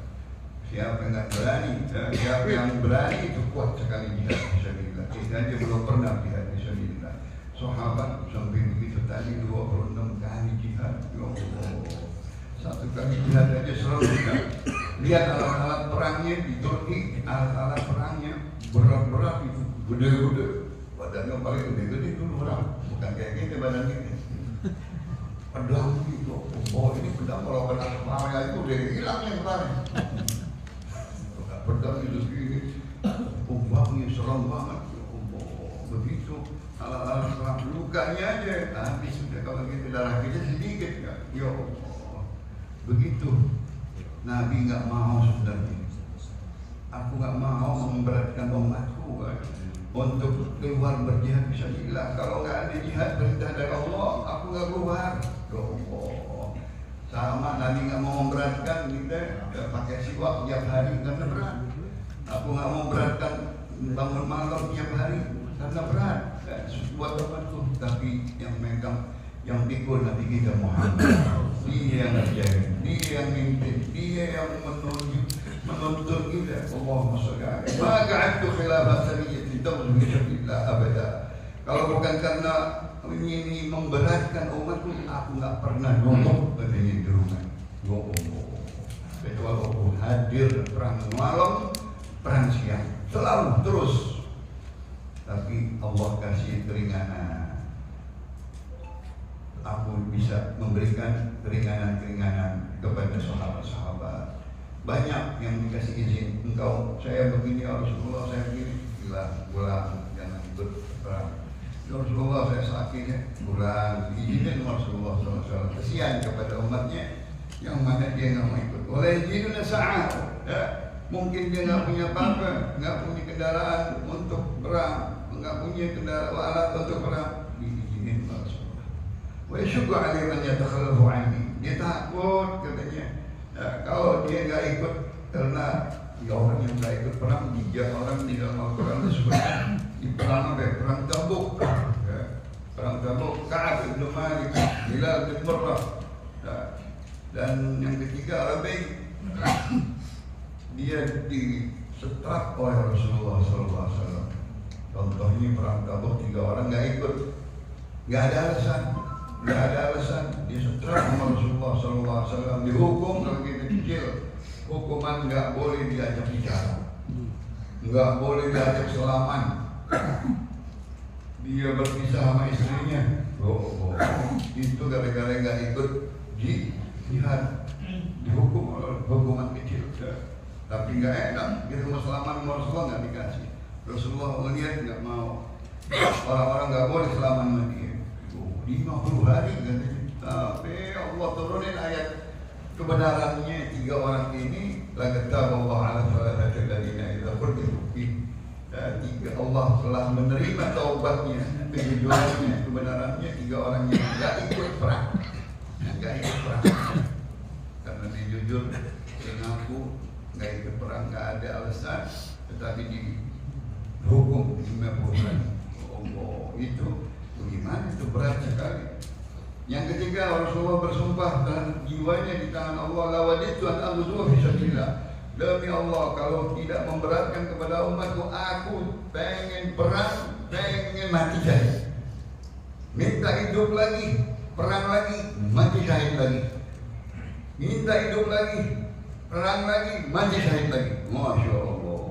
Siapa yang nggak berani, siapa yang berani itu kuat sekali jihad fisabilillah. Kita aja belum pernah jihad fisabilillah. Sahabat sampai begitu tadi 26 kali jihad. Ya Allah, 1 kali jihad aja selalu jihad. Lihat alat-alat perangnya di Turki, alat-alat perangnya berat-berat itu, gede-gede. Badannya paling gede-gede itu orang, bukan kayak kita badan kita. Pedang gitu, oh ini pedang kalau kena kepala itu udah hilang yang kemarin. Pedang itu gini, umpamanya serem banget. Oh, begitu, alat-alat perang lukanya aja, habis sudah kalau gitu darah kita sedikit kan. Ya Allah, begitu. Nabi nggak mau sebenarnya. Aku nggak mau memberatkan umatku kan, untuk keluar berjihad fisabilillah. Kalau nggak ada jihad perintah dari Allah, aku nggak keluar. Ya Allah, sama Nabi nggak mau memberatkan kita pakai siwak tiap hari karena berat. Aku nggak mau memberatkan bangun malam tiap hari karena berat. Buat apa tuh? Tapi yang megang, yang pikul Nabi kita Muhammad. Dia yang ngajarin, dia yang mimpin, dia yang menuntun kita. Allahumma sholli alaihi. Maka aku khilafah sariyah taghzu fisabilillah abada. Kalau bukan karena ini memberatkan umatku, aku nggak pernah ngomong katanya di rumah. Kecuali aku hadir perang malam, perang siang, selalu terus. Tapi Allah kasih keringanan. Aku bisa memberikan keringanan-keringanan kepada sahabat-sahabat. Banyak yang dikasih izin, engkau saya begini, Rasulullah saya begini, pulang jangan ikut perang. Rasulullah saya sakit ya, pulang izinin Rasulullah SAW. Kesian kepada umatnya yang mana dia nggak mau ikut. Oleh jiduna sa'ah, ya, mungkin dia nggak punya apa-apa, nggak punya kendaraan untuk perang, nggak punya kendaraan alat untuk perang, diizinin Rasulullah. Wa syukur alaihi man yatakhallafu anni. Dia takut katanya, ya, kalau dia nggak ikut karena ya orang yang nggak ikut perang 3 orang di dalam Al-Quran disebutkan di perang apa? Perang Tabuk, ya. Perang Tabuk, Ka'ab bin Malik, Bilal bin Murrah, ya. Dan yang ketiga Rabi, dia disetrap oleh Rasulullah SAW. Contohnya perang Tabuk 3 orang nggak ikut, nggak ada alasan, disetrap sama Rasulullah SAW, dihukum kalau kita kecil. Hukuman nggak boleh diajak bicara, nggak boleh diajak salaman. Dia berpisah sama istrinya. Itu gara-gara nggak ikut jihad, dihukum oleh hukuman kecil. Tapi nggak enak, kita mau salaman sama Rasulullah nggak dikasih. Rasulullah melihat nggak mau. Orang-orang nggak boleh salaman sama dia. 50 hari katanya. Tapi Allah turunin ayat kebenarannya 3 orang ini. Laqad Allah ala thalathati alladziina idza qurbitu fi. Allah telah menerima taubatnya, kejujurannya, kebenarannya 3 orang yang nggak ikut perang. Nggak ikut perang. Karena dia jujur, dia ngaku nggak ikut perang, nggak ada alasan, tetapi dihukum 50 hari. Allah itu bagaimana? Itu berat sekali. Yang ketiga, Rasulullah bersumpah dan jiwanya di tangan Allah, lawaditu an aghzu fi sabilillah. Demi Allah, kalau tidak memberatkan kepada umatku, aku pengen perang, pengen mati syahid. Minta hidup lagi, perang lagi, mati syahid lagi. Minta hidup lagi, perang lagi, mati syahid lagi. Masya Allah.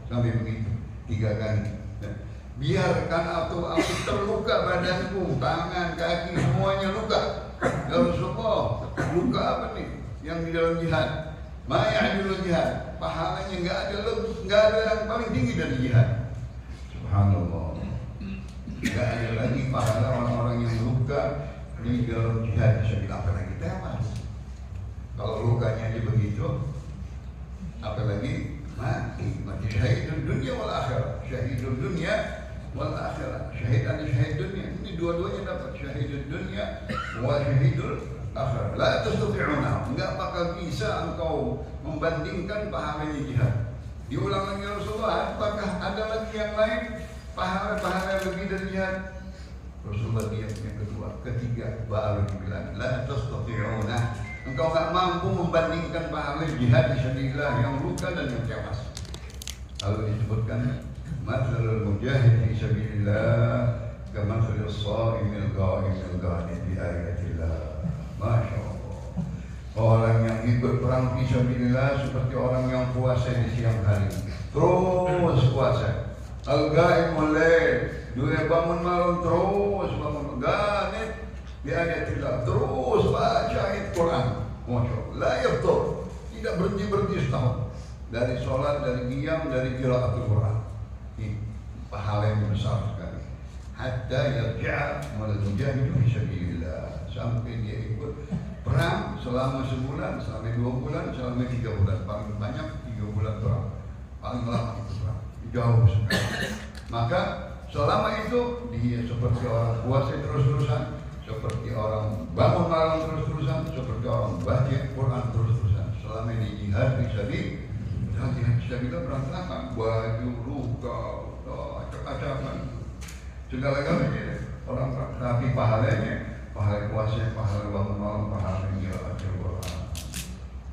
Sampai begitu 3 kali. Biarkan aku terluka badanku, tangan, kaki, semuanya luka. Ya Rasulullah, luka apa nih yang di dalam jihad? Ma'ya'adul jihad, pahalanya nggak ada yang paling tinggi dari jihad. Subhanallah. Nggak ada lagi pahala orang-orang yang luka di dalam jihad. Apalagi tewas. Kalau lukanya dia begitu, apalagi mati syahidul dunia wal akhirah. Syahidul dunia wal akhirah. Syahid ada syahid dunia. Ini dua-duanya dapat syahidul dunia wa syahidul akhirah. La tastati'una. Enggak bakal bisa engkau membandingkan pahalanya jihad. Diulang lagi Rasulullah, apakah ada lagi yang lain pahala-pahala lebih dari jihad? Rasulullah diam yang kedua, ketiga baru dibilang la tastati'una. Engkau enggak mampu membandingkan pahala jihad di sabilillah yang luka dan yang tewas. Lalu disebutkan mathalul mujahid fi sabilillah kamathalil sha'imil qa'imil qanit bi ayatillah. Masya Allah. Orang yang ikut perang fisabilillah seperti orang yang puasa di siang hari, terus puasa. Al-ghaimul lail, dia bangun malam terus bangun. Ganit bi ayatillah, terus baca ayat Quran. Masya Allah. La yaftur, tidak berhenti setahun. Dari sholat, dari qiyam, dari qiraatul Quran. Ini pahala yang besar sekali. Hatta yarji'a wal mujahid fi sabilillah, sampai dia ikut perang selama sebulan, selama 2 bulan, selama 3 bulan. Paling banyak 3 bulan perang, paling lama itu perang, jauh sekali. Maka selama itu dia seperti orang puasa terus-terusan, seperti orang bangun malam terus-terusan, seperti orang baca Quran terus-terusan. Selama ini jihad fisabilillah, jihad fisabilillah berantakan, baju luka, acak-acakan, segala-galanya orang. Tapi pahalanya, pahala puasa, pahala bangun malam, pahala yang baca Quran.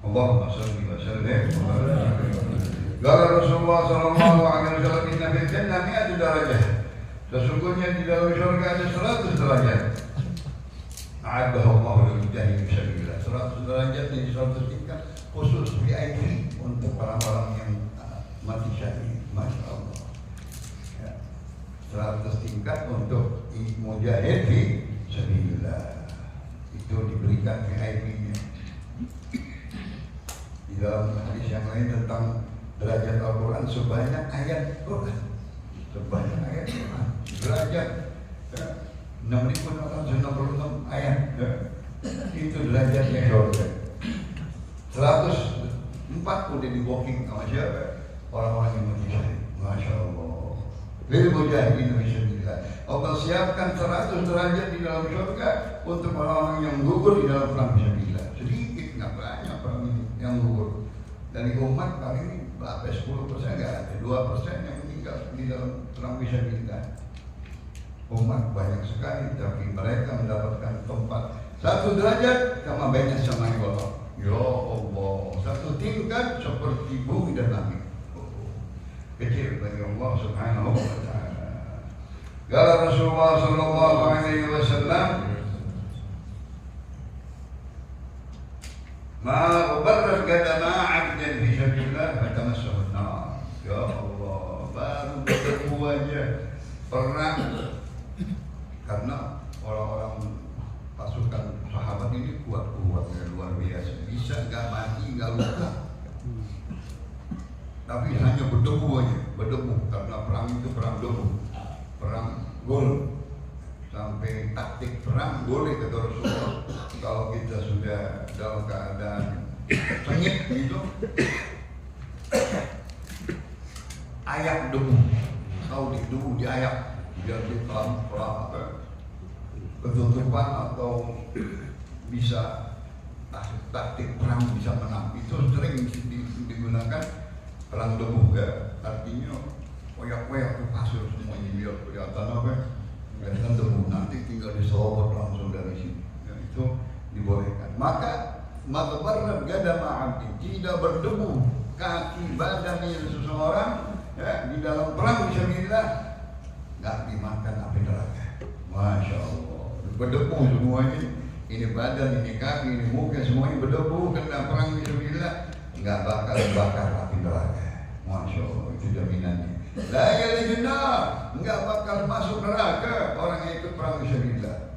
Allahumma shalli wa sallim. Qala Rasulullah sallallahu alaihi wasallam, inna fil jannah 100 darajah. Sesungguhnya di dalam surga ada 100 derajat. A'addahu Allah lil mujahidin fi sabilillah. 100 derajat ini 100 tingkat khusus VIP untuk orang-orang yang mati syahid. Masya Allah. 100 tingkat untuk mujahid fi sabilillah. Itu diberikan VIP-nya. Di dalam hadis yang lain tentang derajat Al-Quran, sebanyak ayat Quran, sebanyak ayat Quran, derajat 6.666 ayat, itu derajatnya surga. 104 udah di booking sama siapa? Orang-orang yang mati syahid. Masya Allah. Lil mujahidin fi sabilillah. Allah siapkan 100 derajat di dalam surga untuk orang-orang yang gugur di dalam perang fisabilillah. Sedikit, nggak banyak perang ini yang gugur. Dari umat kali ini berapa? 10% nggak ada, 2% yang meninggal di dalam perang fisabilillah. Umat banyak sekali, tapi mereka mendapatkan tempat 1 derajat sama banyak sama Allah. Ya Allah, 1 tingkat seperti bumi dan langit. Kecil bagi Allah Subhanahu wa ta'ala. Qala Rasulullah sallallahu alaihi wasallam, ma ubarrat qadama 'abdin fi sabilillah fatamassahu an-nar. Ya Allah, baru bertemu aja perang, karena orang-orang pasukan sahabat ini kuat-kuat, luar biasa, bisa nggak mati, nggak luka. tapi hanya berdebu aja, berdebu karena perang itu perang debu, perang gol. Sampai taktik perang boleh kata Rasulullah kalau kita sudah dalam keadaan sengit gitu, ayak debu, tahu di debu diayak biar di pelan ketutupan atau bisa taktik perang bisa menang. Itu sering digunakan perang debu ya, artinya koyak-koyak ke pasir semuanya biar kelihatan apa. Dan debu nanti tinggal disobot langsung dari sini. Ya, itu dibolehkan. Maka barna gada ma'abdi, tidak berdebu kaki badannya seseorang ya, di dalam perang fisabilillah, nggak dimakan api neraka. Masya Allah, berdebu semuanya. Ini badan, ini kaki, ini muka, semuanya berdebu kena perang fisabilillah, nggak bakal bakar api neraka. Masya Allah, itu jaminannya. La yalijun nar, enggak bakal masuk neraka orang yang ikut perang fisabilillah.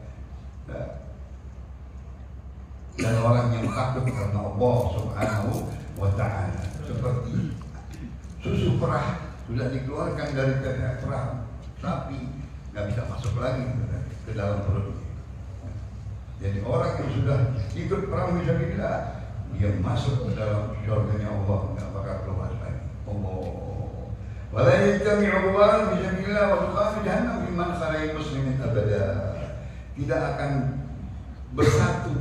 Dan orang yang takut karena Allah Subhanahu wa ta'ala, seperti susu perah sudah dikeluarkan dari tenda perang, tapi nggak bisa masuk lagi ke dalam perutnya. Jadi orang yang sudah ikut perang fisabilillah, dia masuk ke dalam surganya Allah, nggak bakal keluar lagi. Allah. Wala yajtami'u ruwan fisabilillah wa dukhanu jahannam liman khala'i muslimin abada. Tidak akan bersatu,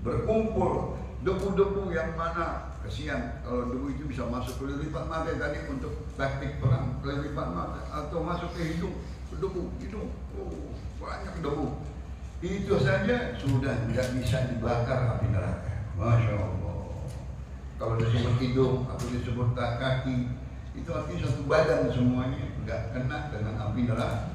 berkumpul debu-debu yang mana kesian kalau debu itu bisa masuk ke lilipan mata tadi untuk taktik perang, lilipan mata atau masuk ke hidung, debu hidung, banyak debu. Itu saja sudah tidak bisa dibakar api neraka. Masya Allah. Kalau disebut hidung atau disebut kaki, itu artinya satu badan semuanya nggak kena dengan api neraka,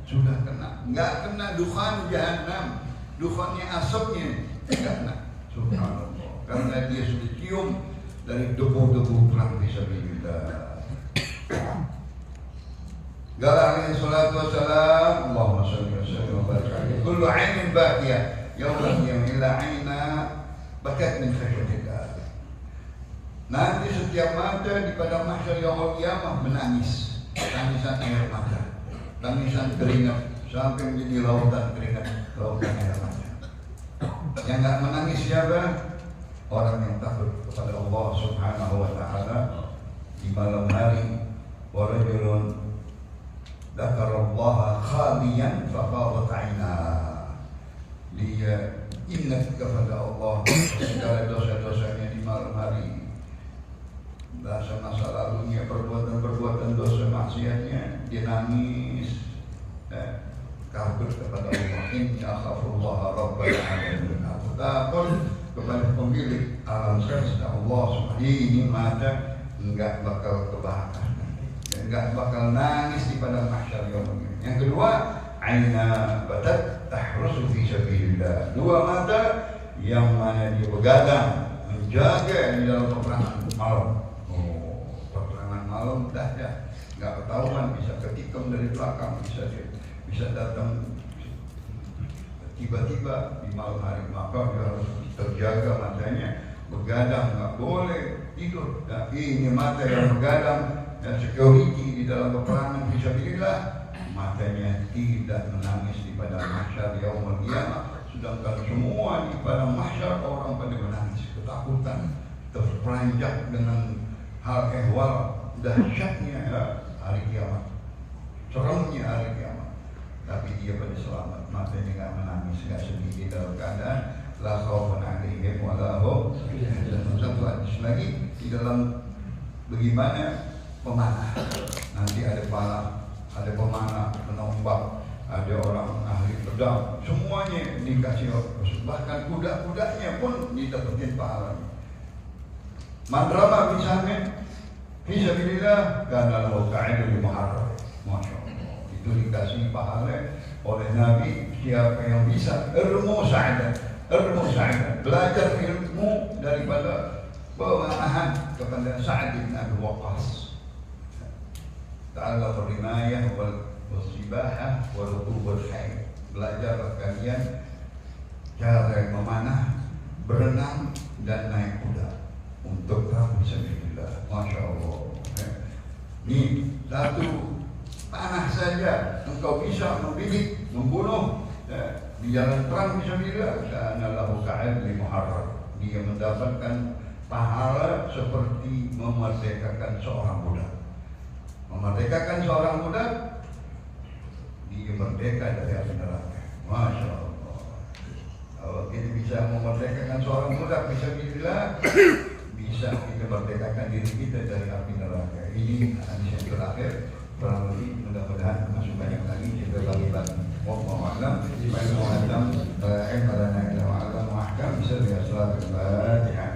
sudah kena, nggak kena dukhan jahannam, dukhannya asapnya nggak kena. Subhanallah, karena dia sudah cium dari debu-debu perang fisabilillah. Qala alaihi salatu wassalam, Allahumma shalli wa sallim wa barik alaihi. Kullu 'ainin baqiyah yawman illa 'aina bakat min khashyatillah. Nanti setiap mata di padang mahsyar yaumul qiyamah menangis, tangisan air mata, tangisan keringat sampai menjadi lautan keringat, lautan air mata. Yang nggak menangis siapa? Orang yang takut kepada Allah Subhanahu wa ta'ala di malam hari. Warajulun dzakarallaha khaliyan fafadat 'ainah. Dia ingat kepada Allah segala dosa-dosanya di malam hari, masa lalunya, perbuatan dosa maksiatnya, dia nangis, kabur kepada Allah. Inni akhafullaha rabbal alamin. Aku takut kepada pemilik alam semesta Allah. Ini mata enggak bakal kebakar, enggak bakal nangis di padang mahsyar yaumul qiyamah. Yang kedua, aina batat tahrusu fi sabilillah. Dua mata yang mana dia begadang menjaga di dalam peperangan malam. Malam dahsyat, nggak ketahuan, bisa ketikam dari belakang, bisa datang tiba-tiba di malam hari. Maka dia harus terjaga matanya, begadang, nggak boleh tidur. Nah, ini mata yang begadang dan security di dalam peperangan fisabilillah, matanya tidak menangis di padang mahsyar yaumul qiyamah. Sedangkan semua di padang mahsyar orang pada menangis, ketakutan, terperanjat dengan hal ehwal dahsyatnya hari kiamat, seremnya hari kiamat. Tapi dia pada selamat, matanya nggak menangis, nggak sedih di dalam keadaan la khaufun 'alaihim wa la hum yahzanun. Satu hadis lagi di dalam bagaimana pemanah. Nanti ada pemanah, penombak, ada orang ahli pedang, semuanya dikasih, bahkan kuda-kudanya pun didapetin pahala. Mandrama misalnya fisabilillah karena lahu ka'idul muharram. Masya Allah, itu dikasih pahala oleh Nabi. Siapa yang bisa ilmu sa'adah, belajar ilmu daripada pemanahan kepada Sa'ad bin Abi Waqqas. Ta'allam rimayah wal sibahah wal rukubul khayl. Belajarlah kalian cara memanah, berenang dan naik kuda untuk kamu sendiri. Masya Allah. Nih, satu tanah saja engkau bisa membidik, membunuh di jalan terang fisabilillah, kana lahu ka'adli muharrar. Dia mendapatkan pahala seperti memerdekakan seorang budak. Memerdekakan seorang budak, dia merdeka dari api neraka. Masya Allah. Kalau kita bisa memerdekakan seorang budak fisabilillah, bisa kita merdekakan diri kita dari api neraka. Ini hadis yang terakhir. Kurang lebih mudah-mudahan masuk banyak lagi kita bagi-bagi. Wallahualam. Wallahualam. Ilmu ila wa'alam wa'ahkam. Bisa lihat salat al-Fatihah.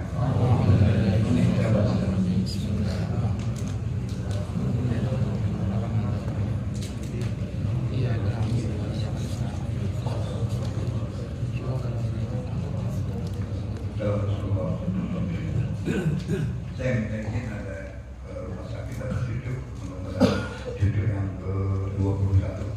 Saya mungkin ada rumah sakit atau cucu, mudah-mudahan cucu yang ke-21.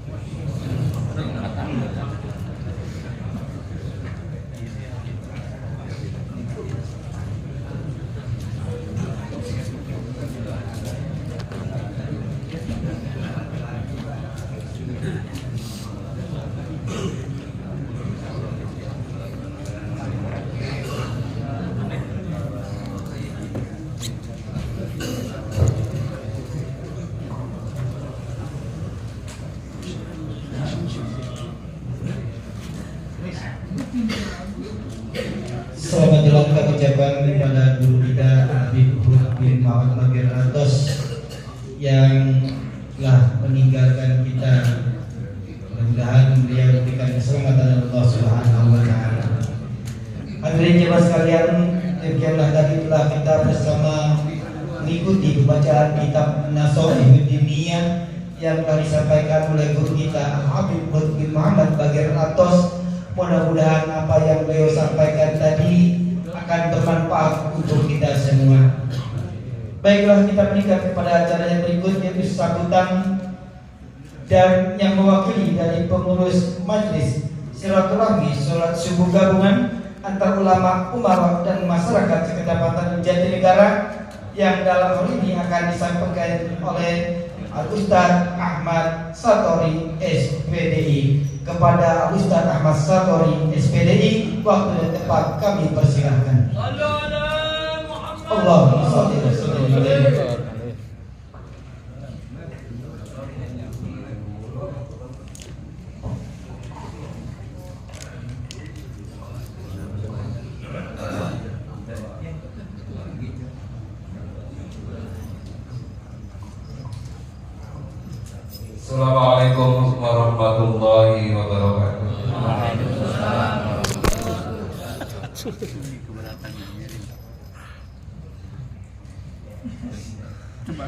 Selamat dilengkapi ucapan kepada guru kita Habib bin Muhammad Bagir Atos yang telah meninggalkan kita. Mudah-mudahan beliau diberikan keselamatan Allah Subhanahu wa taala. Hadirin jemaah sekalian, demikianlah tadi telah kita bersama mengikuti pembacaan kitab Nasoihud Diniyah yang telah disampaikan oleh guru kita Habib bin Muhammad Bagir Atos. Mudah-mudahan apa yang beliau sampaikan tadi akan bermanfaat untuk kita semua. Baiklah, kita meningkat kepada acara yang berikutnya, yaitu sambutan dan yang mewakili dari pengurus Majelis Silaturahmi Sholat Subuh Gabungan antar ulama, umara dan masyarakat Kecamatan Jatinegara yang dalam hal ini akan disampaikan oleh Al-Ustaz Ahmad Satori SPDI. Kepada Al-Ustaz Ahmad Satori SPDI, waktu dan tempat kami persilahkan. Allahumma shalli wa sallim alaihi. Assalamualaikum warahmatullahi wabarakatuh.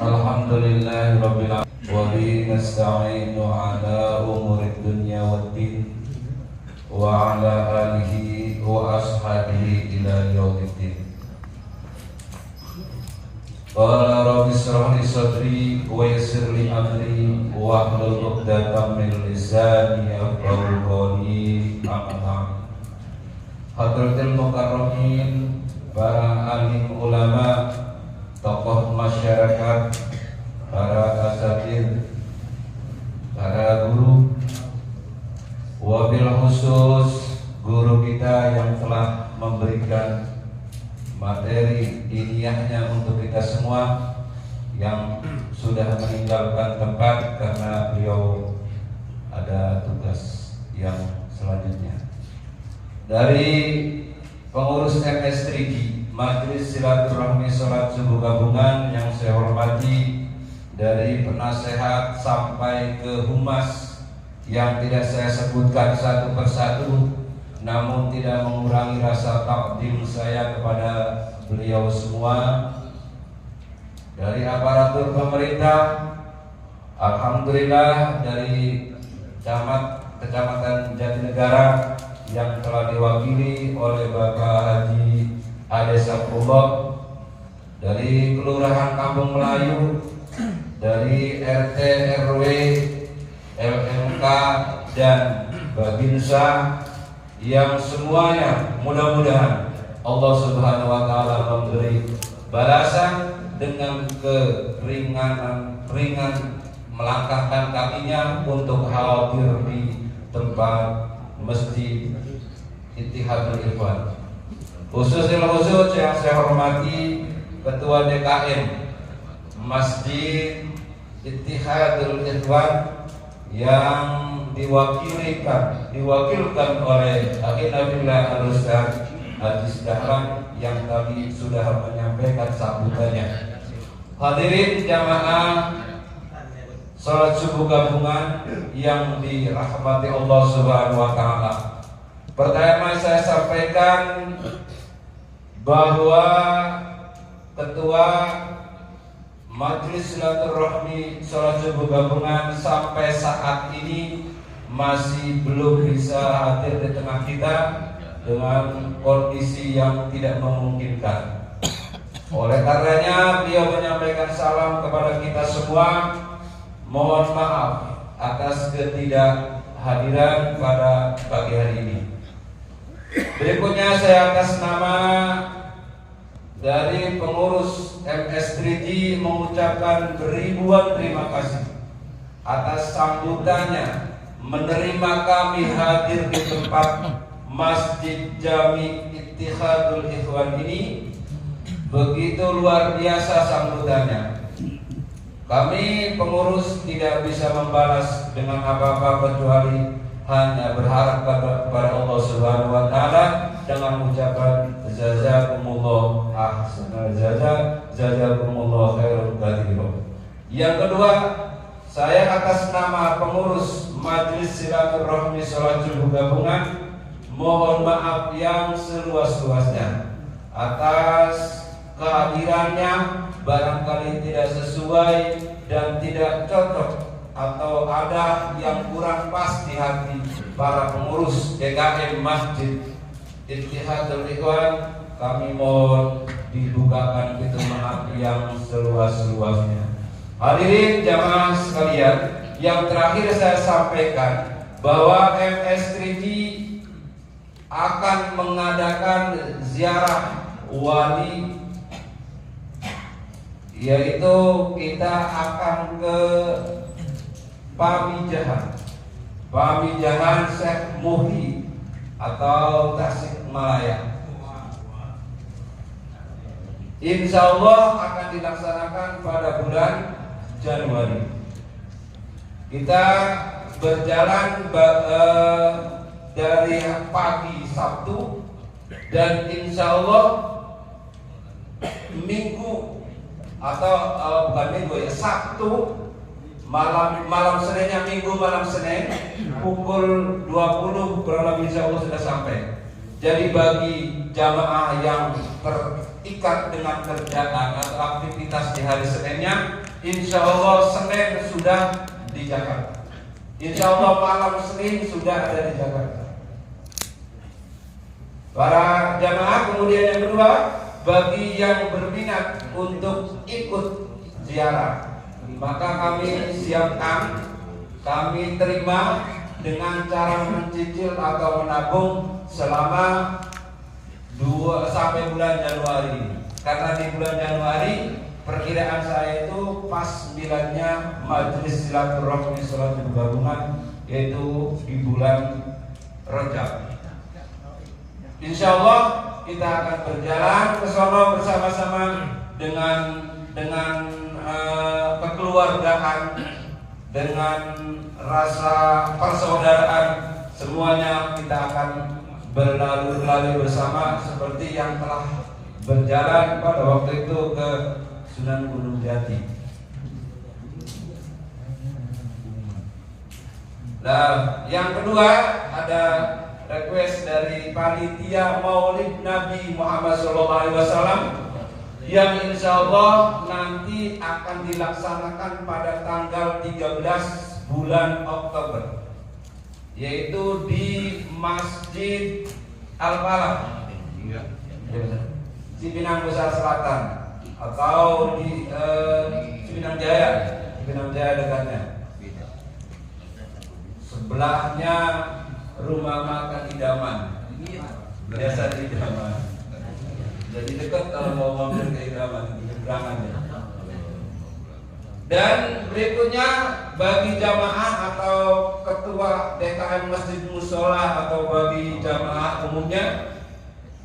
Alhamdulillahirabbil alamin wa bihi nasta'inu ala umurid dunya waddin wa ala alihi wa ashabihi ila yaumiddin. Qala rabbi shrah li sadri wa yassir li amri wahlul 'uqdatam min lisani yafqahu qawli. Amma ba'd. Hadratul mukarramin, para alim ulama, tokoh masyarakat, para asatidz, para guru, wabil khusus guru kita yang telah memberikan materi diniyahnya untuk kita semua yang sudah meninggalkan tempat karena beliau ada tugas yang selanjutnya. Dari pengurus MS3 Majelis Silaturahmi Sholat Subuh Gabungan yang saya hormati, dari penasehat sampai ke humas yang tidak saya sebutkan satu persatu, namun tidak mengurangi rasa takdim saya kepada beliau semua. Dari aparatur pemerintah, alhamdulillah, dari Kecamatan Jatinegara yang telah diwakili oleh Bapak Haji Ade Saprullah, dari Kelurahan Kampung Melayu, dari RT RW, LMK dan Babinsa, yang semuanya mudah-mudahan Allah Subhanahu wa taala memberi balasan dengan ringan melangkahkan kakinya untuk hadir di tempat Masjid Ittihadul Ikhwan. Khusus yang saya hormati Ketua DKM Masjid Ittihadul Ikhwan yang diwakilkan oleh Akhi Nabilah Al-Ustaz Haji Dahlan yang tadi sudah menyampaikan sambutannya. Hadirin jamaah salat subuh gabungan yang dirahmati Allah Subhanahu wa taala. Pertama saya sampaikan bahwa Ketua Majelis Silaturahmi Salat Subuh Gabungan sampai saat ini masih belum bisa hadir di tengah kita dengan kondisi yang tidak memungkinkan. Oleh karenanya beliau menyampaikan salam kepada kita semua. Mohon maaf atas ketidakhadiran pada pagi hari ini. Berikutnya saya atas nama dari pengurus MS3G mengucapkan beribuan terima kasih atas sambutannya menerima kami hadir di tempat Masjid Jami Ittihadul Ikhwan ini. Begitu luar biasa sambutannya. Kami pengurus tidak bisa membalas dengan apa-apa kecuali hanya berharap kepada Allah Subhanahu wa taala dengan ucapan jazakumullah ahsanal jazakumullah khairul katsiran. Yang kedua, saya atas nama pengurus Majelis Silaturahmi Salat Subuh Gabungan mohon maaf yang seluas-luasnya atas kehadirannya barangkali tidak sesuai dan tidak cocok atau ada yang kurang pas di hati para pengurus DKM Masjid Ittihadul Ikhwan. Kami mohon dibukakan pintu maaf yang seluas-luasnya. Hadirin jamaah sekalian, yang terakhir saya sampaikan bahwa MS3G akan mengadakan ziarah wali, yaitu kita akan ke Pamijahan Syekh Muhi atau Tasikmalaya. Insya Allah akan dilaksanakan pada bulan Januari. Kita berjalan dari pagi Sabtu dan insya Allah Minggu atau bukan Minggu ya, Sabtu malam Seninnya, Minggu malam Senin pukul 20 kurang lebih insya Allah sudah sampai. Jadi bagi jamaah yang terikat dengan kerjaan atau aktivitas di hari Seninnya, insya Allah Senin sudah di Jakarta. Insya Allah malam Senin sudah ada di Jakarta. Para jamaah, kemudian yang kedua, bagi yang berminat untuk ikut ziarah, maka kami siapkan, kami terima dengan cara mencicil atau menabung selama 2 sampai bulan Januari. Karena di bulan Januari perkiraan saya itu pas bulannya Majelis Silaturahmi Salat Subuh Gabungan, yaitu di bulan Rajab. Insya Allah kita akan berjalan ke sono bersama-sama dengan kekeluargaan, dengan rasa persaudaraan. Semuanya kita akan berlalu-lalu bersama seperti yang telah berjalan pada waktu itu ke Sunan Gunung Jati. Nah, yang kedua ada request dari panitia Maulid Nabi Muhammad SAW yang insya Allah nanti akan dilaksanakan pada tanggal 13 bulan Oktober, yaitu di Masjid Al-Falah Cipinang Besar Selatan atau di Cipinang Jaya dekatnya. Sebelahnya rumah makan idaman, biasa di idaman. Jadi dekat kalau mau mampir ke idaman, di seberangannya. Dan berikutnya bagi jamaah atau ketua DKM Masjid Mushola atau bagi jamaah umumnya,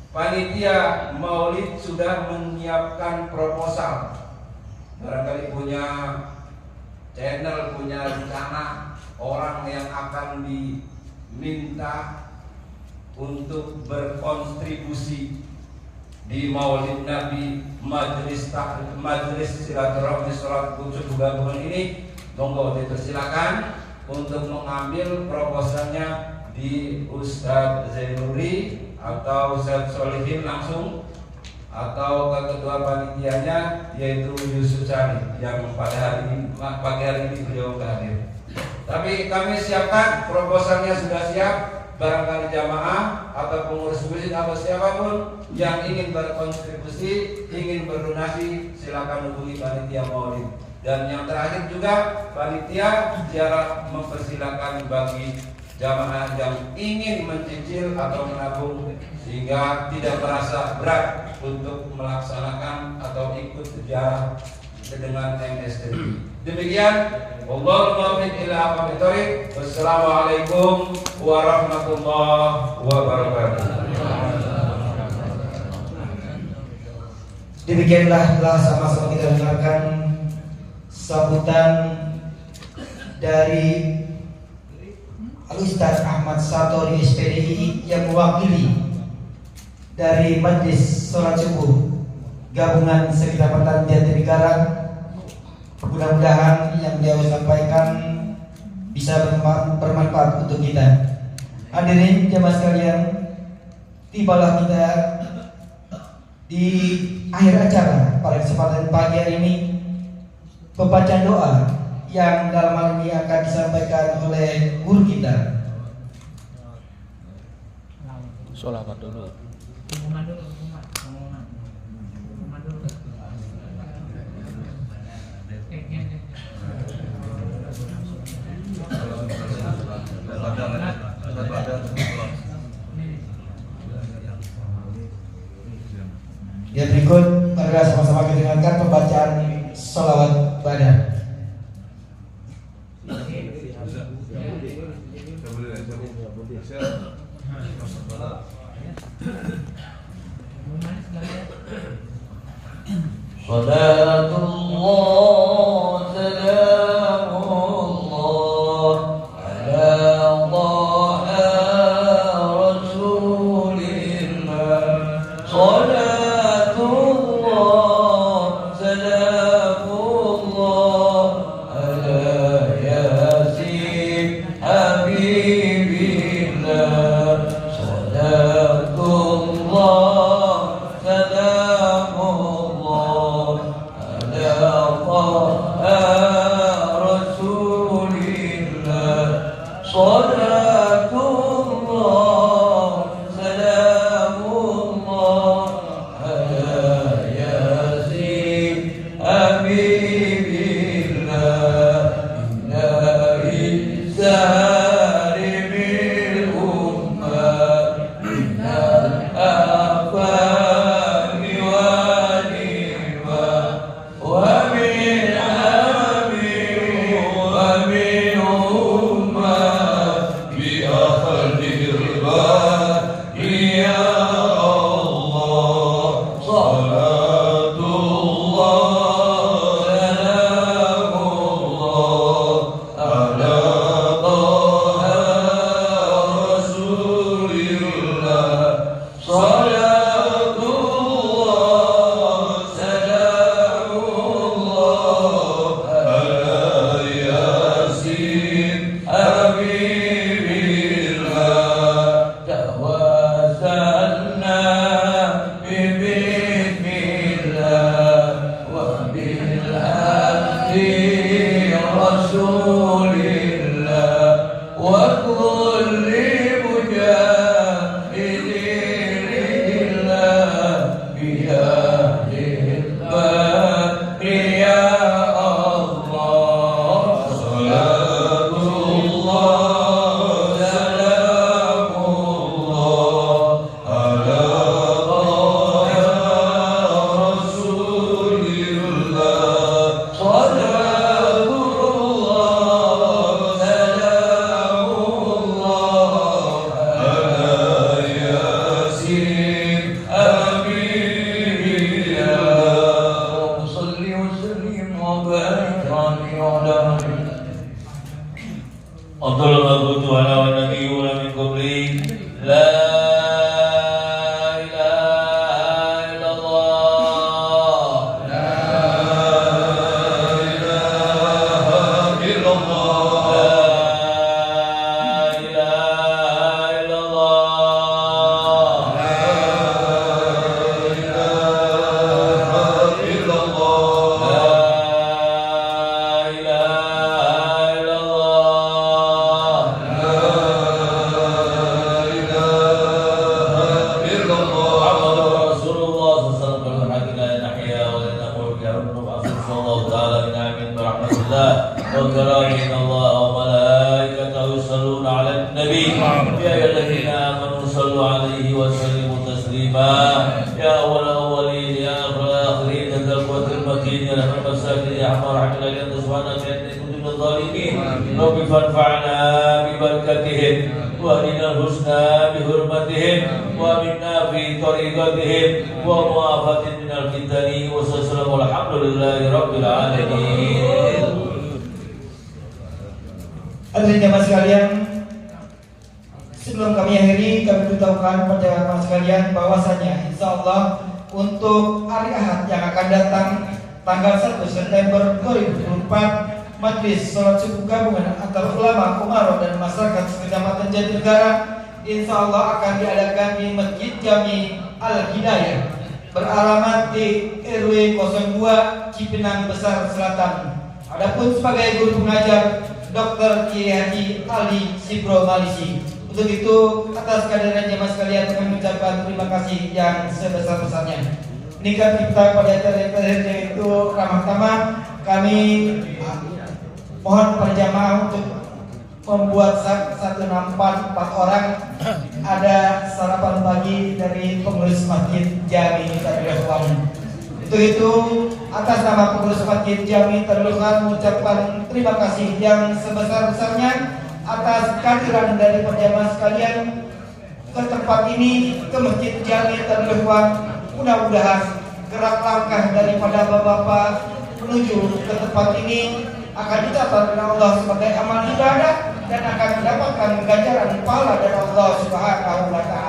panitia Maulid sudah menyiapkan proposal. Barangkali punya channel, punya rencana orang yang akan diminta untuk berkontribusi di Maulid Nabi, majelis silaturahmi sholat khusus gabungan ini, monggo dipersilakan untuk mengambil proposalnya di Ustadz Zainuri atau Ustadz Solihin langsung, atau ke ketua panitianya yaitu Yusuf Sari yang pada pagi hari ini beliau hadir. Tapi kami siapkan proposalnya, sudah siap. Barangkali jamaah atau pengurus masjid atau siapapun yang ingin berkontribusi, ingin berdonasi, silakan hubungi panitia Maulid. Dan yang terakhir juga panitia ziarah mempersilakan bagi jamaah yang ingin mencicil atau menabung sehingga tidak merasa berat untuk melaksanakan atau ikut ziarah dengan MST. Demikian, Allahumma muwaffiq ila aqwamit thoriq. Wassalamualaikum warahmatullahi wabarakatuh. Demikianlah sama-sama kita dengarkan sambutan dari Al-Ustaz Ahmad Satori SPDI yang mewakili dari Majelis Sholat Subuh Gabungan Sekretariat Jatinegara. Mudah-mudahan yang beliau sampaikan bisa bermanfaat untuk kita. Hadirin jemaah sekalian, tibalah kita di akhir acara pada kesempatan pagi hari ini. Pembacaan doa yang dalam hal ini akan disampaikan oleh guru kita. Sholawat dulu. Ya, berikut adalah sama-sama kita dengarkan pembacaan sholawat badan. Salatullah salamullah ala Taha Rasulillah. Salatullah salamullah ala Yasin Habibillah. Salatullah salamullah Rasulillah. Salatullah salamullah ala Yasin Habibillah. Inna isalimil ummah minal afani wal iman wa min amin wa min ummah bi akhir bari ya Allah. Salatullah salamullah ala Taha Rasulillah. Salatullah salamullah ala Yasin Habibillah. Tawassalna bismillah wa bil hadi Rasulillah wa kulli mujahidillah biyahdil bari ya Allah. Salatullah salamullah ala Taha Rasulillah. Salatullah وبارك عني وعلى أفضل ما قلت أنا والنبيون من قبلي لا إله إلا الله لا إله إلا الله لا إله إلا الله لا إله إلا الله لا إله إلا الله وكرامين الله وملائكته يصلون على النبي يا أيها الذين آمنوا صلوا عليه وسلموا تسليما يا أول الأولين يا آخر الآخرين يا ذا القوة المتين يا رحم المساكين يا أرحم الراحمين يا سبحانك إنك كنت من الظالمين رب فانفعنا ببركتهم واهدنا الحسنى بحرمتهم وامنا في طريقتهم ومعافاة من الفتن وسلام والحمد لله رب العالمين. Hadirin jamaah sekalian, sebelum kami akhiri, kami beritahukan pada jamaah sekalian bahwasanya insya Allah untuk hari Ahad yang akan datang tanggal 1 September 2024 Majelis Sholat Subuh Gabungan antara ulama, umaro dan masyarakat Kecamatan Jatinegara insya Allah akan diadakan di Masjid Jami Al-Hidayah beralamat di RW 02 Cipinang Besar Selatan. Adapun sebagai guru pengajar Dr. Kiai Haji Ali Sibro Malisi. Untuk itu atas kehadiran jemaah sekalian kami mengucapkan terima kasih yang sebesar-besarnya. Nikah kita pada acara yaitu ramah tamah, kami mohon kepada jemaah untuk membuat satu nampan 4 orang. Ada sarapan pagi dari pengurus Masjid Jami Tarbiah Ulama. Untuk itu atas nama pengurus Masjid Jami Tarbiah mengucapkan terima kasih yang sebesar-besarnya atas kehadiran dari jemaah sekalian ke tempat ini, ke Masjid Jami Tarbiah. Mudah-mudahan gerak langkah daripada bapak-bapak menuju ke tempat ini akan dicatat oleh Allah sebagai amal ibadah dan akan mendapatkan ganjaran pahala dari Allah Subhanahu wa taala.